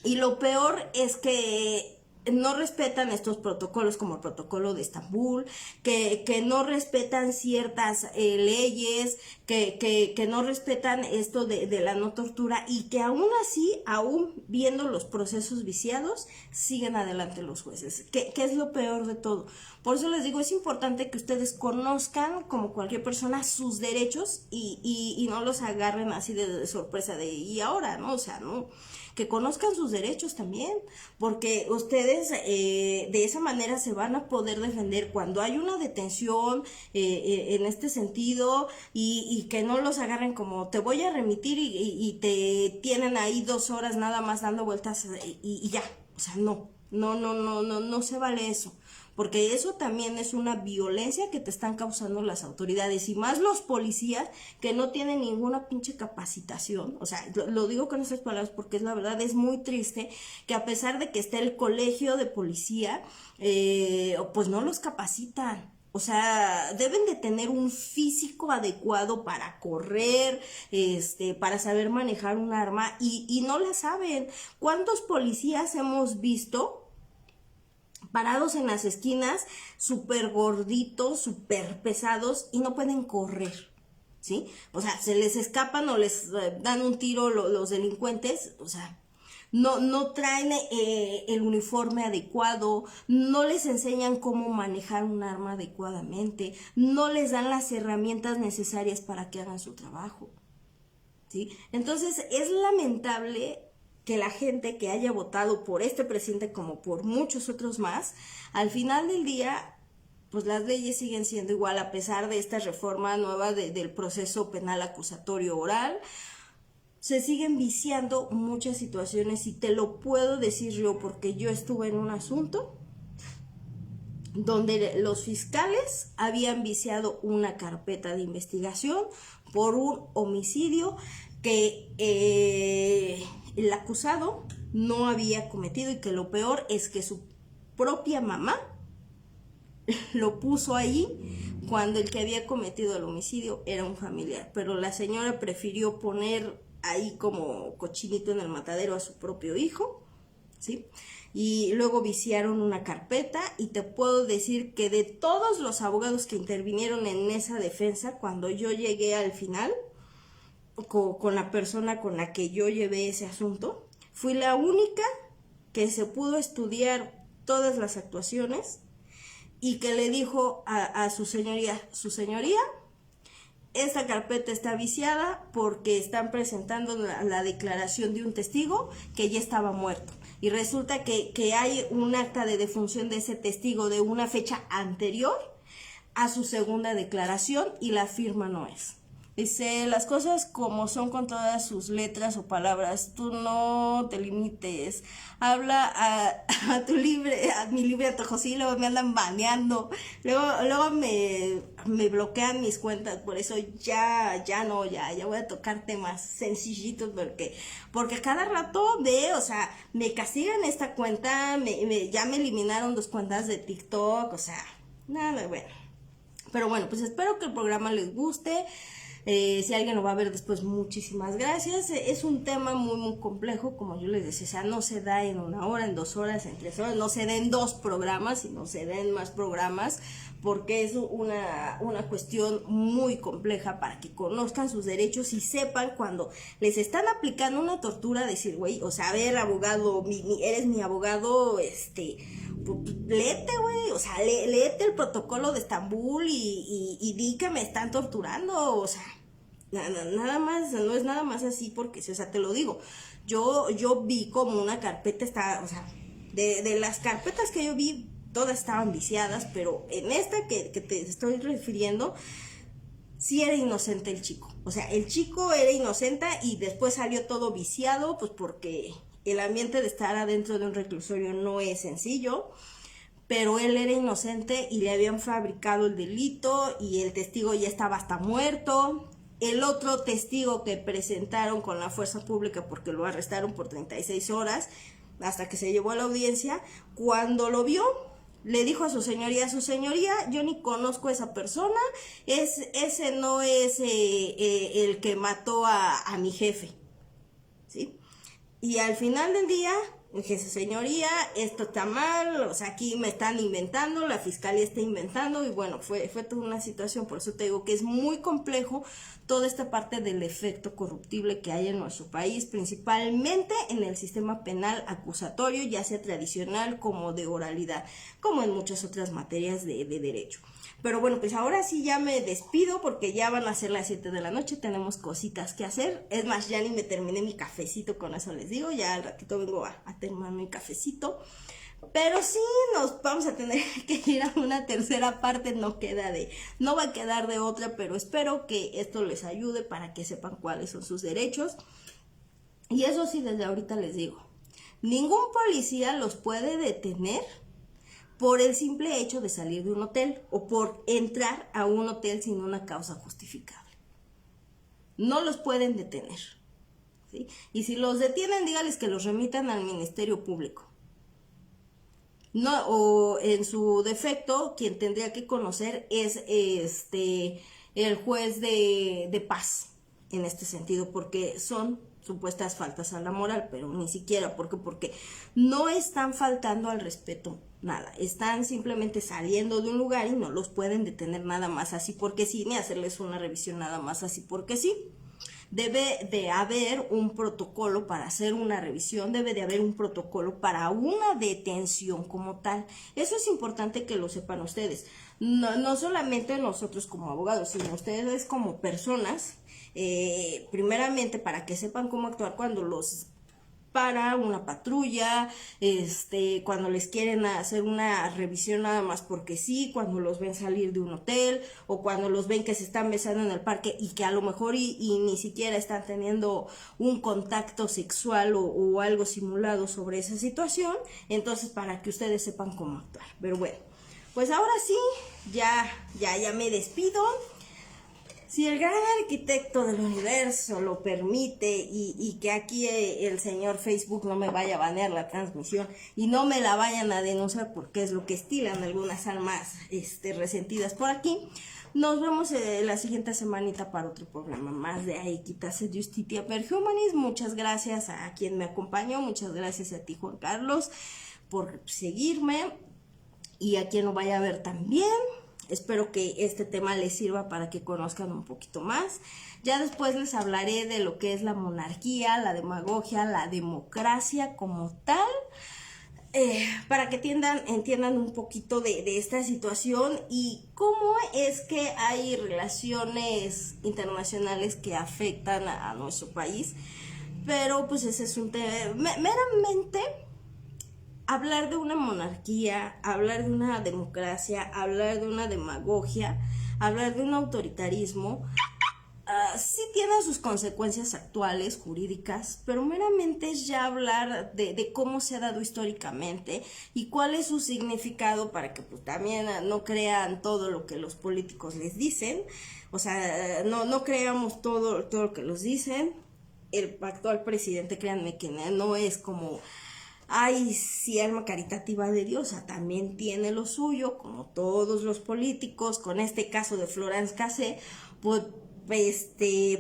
Y lo peor es que no respetan estos protocolos como el protocolo de Estambul, que no respetan ciertas leyes, que no respetan esto de la no tortura, y que aún así, aún viendo los procesos viciados, siguen adelante los jueces, que es lo peor de todo. Por eso les digo, es importante que ustedes conozcan, como cualquier persona, sus derechos y no los agarren así de sorpresa de y ahora, ¿no? O sea, no, que conozcan sus derechos también, porque ustedes de esa manera se van a poder defender cuando hay una detención en este sentido, y que no los agarren como te voy a remitir y te tienen ahí 2 horas nada más dando vueltas y ya. O sea, no se vale eso, porque eso también es una violencia que te están causando las autoridades, y más los policías que no tienen ninguna pinche capacitación. O sea, lo digo con esas palabras porque es la verdad, es muy triste que a pesar de que esté el colegio de policía, pues no los capacitan. O sea, deben de tener un físico adecuado para correr, para saber manejar un arma, y no la saben. ¿Cuántos policías hemos visto parados en las esquinas, súper gorditos, súper pesados, y no pueden correr? ¿Sí? O sea, se les escapan o les dan un tiro los delincuentes. O sea, no traen el uniforme adecuado, no les enseñan cómo manejar un arma adecuadamente, no les dan las herramientas necesarias para que hagan su trabajo, ¿sí? Entonces es lamentable que la gente que haya votado por este presidente, como por muchos otros más, al final del día, pues las leyes siguen siendo igual, a pesar de esta reforma nueva del proceso penal acusatorio oral. Se siguen viciando muchas situaciones, y te lo puedo decir yo porque yo estuve en un asunto donde los fiscales habían viciado una carpeta de investigación por un homicidio que el acusado no había cometido, y que lo peor es que su propia mamá lo puso ahí cuando el que había cometido el homicidio era un familiar, pero la señora prefirió poner ahí como cochinito en el matadero a su propio hijo, ¿sí? Y luego viciaron una carpeta, y te puedo decir que de todos los abogados que intervinieron en esa defensa, cuando yo llegué al final, con la persona con la que yo llevé ese asunto, fui la única que se pudo estudiar todas las actuaciones, y que le dijo a su señoría, esta carpeta está viciada porque están presentando la declaración de un testigo que ya estaba muerto, y resulta que hay un acta de defunción de ese testigo de una fecha anterior a su segunda declaración, y la firma no es. Dice, las cosas como son con todas sus letras o palabras, tú no te limites, habla a tu libre, a mi libre antojo, sí, luego me andan baneando, luego me bloquean mis cuentas, por eso ya voy a tocar temas sencillitos, porque cada rato o sea, me castigan esta cuenta, ya me eliminaron 2 cuentas de TikTok, o sea, nada, bueno. Pero bueno, pues espero que el programa les guste. Si alguien lo va a ver después, muchísimas gracias. Es un tema muy complejo, como yo les decía, o sea, no se da en 1 hora, en 2 horas, en 3 horas, no se da en 2 programas, sino se da en más programas, porque es una cuestión muy compleja para que conozcan sus derechos y sepan cuando les están aplicando una tortura, decir, güey, o sea, a ver, abogado, eres mi abogado, léete, güey, o sea, léete el protocolo de Estambul y di que me están torturando, o sea, nada más, no es nada más así porque, o sea, te lo digo, yo vi como una carpeta, o sea, de las carpetas que yo vi, todas estaban viciadas, pero en esta que te estoy refiriendo, sí era inocente el chico, o sea, el chico era inocente y después salió todo viciado, pues porque el ambiente de estar adentro de un reclusorio no es sencillo, pero él era inocente y le habían fabricado el delito y el testigo ya estaba hasta muerto. El otro testigo que presentaron con la fuerza pública porque lo arrestaron por 36 horas hasta que se llevó a la audiencia, cuando lo vio, le dijo a su señoría, yo ni conozco a esa persona, ese no es el que mató a mi jefe, ¿sí? Y al final del día, dije, señoría, esto está mal, o sea, aquí me están inventando, la fiscalía está inventando, y bueno, fue toda una situación, por eso te digo que es muy complejo toda esta parte del efecto corruptible que hay en nuestro país, principalmente en el sistema penal acusatorio, ya sea tradicional como de oralidad, como en muchas otras materias de derecho. Pero bueno, pues ahora sí ya me despido porque ya van a ser las 7 de la noche, tenemos cositas que hacer. Es más, ya ni me terminé mi cafecito, con eso les digo, ya al ratito vengo a terminar mi cafecito. Pero sí, nos vamos a tener que ir a una tercera parte, no va a quedar de otra, pero espero que esto les ayude para que sepan cuáles son sus derechos. Y eso sí, desde ahorita les digo, ningún policía los puede detener por el simple hecho de salir de un hotel o por entrar a un hotel sin una causa justificable. No los pueden detener, ¿sí? Y si los detienen, dígales que los remitan al Ministerio Público. No, o en su defecto, quien tendría que conocer es el juez de paz en este sentido, porque son supuestas faltas a la moral, pero ni siquiera, porque no están faltando al respeto nada, están simplemente saliendo de un lugar y no los pueden detener nada más así porque sí, ni hacerles una revisión nada más así porque sí. Debe de haber un protocolo para hacer una revisión, debe de haber un protocolo para una detención como tal. Eso es importante que lo sepan ustedes. No solamente nosotros como abogados, sino ustedes como personas, primeramente para que sepan cómo actuar cuando los para una patrulla, cuando les quieren hacer una revisión nada más porque sí, cuando los ven salir de un hotel o cuando los ven que se están besando en el parque y que a lo mejor y ni siquiera están teniendo un contacto sexual o algo simulado sobre esa situación, entonces para que ustedes sepan cómo actuar. Pero bueno, pues ahora sí, ya me despido. Si el gran arquitecto del universo lo permite y que aquí el señor Facebook no me vaya a banear la transmisión y no me la vayan a denunciar porque es lo que estilan algunas almas resentidas por aquí, nos vemos la siguiente semanita para otro programa más de Aiquitas et Justitia per Humanis. Muchas gracias a quien me acompañó, muchas gracias a ti, Juan Carlos, por seguirme y a quien lo vaya a ver también. Espero que este tema les sirva para que conozcan un poquito más. Ya después les hablaré de lo que es la monarquía, la demagogia, la democracia como tal, para que entiendan un poquito de esta situación y cómo es que hay relaciones internacionales que afectan a nuestro país. Pero pues ese es un tema meramente. Hablar de una monarquía, hablar de una democracia, hablar de una demagogia, hablar de un autoritarismo, sí tiene sus consecuencias actuales, jurídicas, pero meramente es ya hablar de cómo se ha dado históricamente y cuál es su significado para que pues, también no crean todo lo que los políticos les dicen, o sea, no creamos todo lo que los dicen. El actual presidente, créanme que no es como ay, sí, alma caritativa de Dios, también tiene lo suyo, como todos los políticos, con este caso de Florence Cassé, pues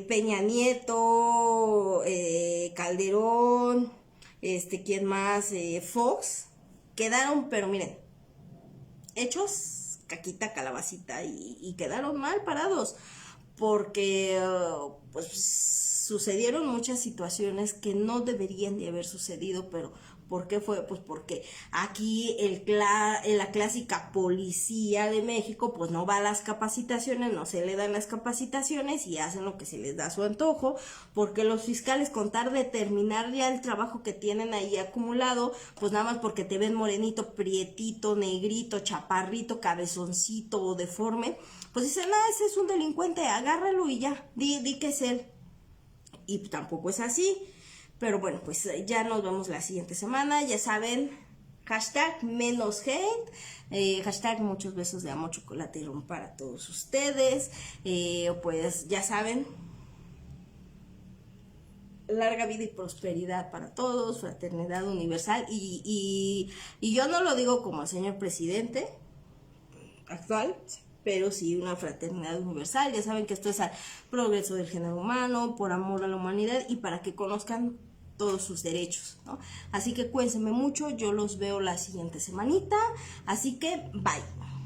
Peña Nieto, Calderón, ¿quién más? Fox, quedaron, pero miren, hechos caquita, calabacita, y quedaron mal parados, porque pues sucedieron muchas situaciones que no deberían de haber sucedido, pero ¿por qué fue? Pues porque aquí la clásica policía de México pues no va a las capacitaciones, no se le dan las capacitaciones y hacen lo que se les da a su antojo, porque los fiscales con tal de terminar ya el trabajo que tienen ahí acumulado, pues nada más porque te ven morenito, prietito, negrito, chaparrito, cabezoncito o deforme, pues dicen, ese es un delincuente, agárralo y ya, di que es él. Y tampoco es así. Pero bueno, pues ya nos vemos la siguiente semana. Ya saben, hashtag menos hate, hashtag muchos besos de amor, chocolate y ron para todos ustedes. Pues ya saben, larga vida y prosperidad para todos, fraternidad universal. Y yo no lo digo como el señor presidente actual, pero sí una fraternidad universal. Ya saben que esto es al progreso del género humano, por amor a la humanidad y para que conozcan todos sus derechos, ¿no? Así que cuéntenme mucho, yo los veo la siguiente semanita, así que bye.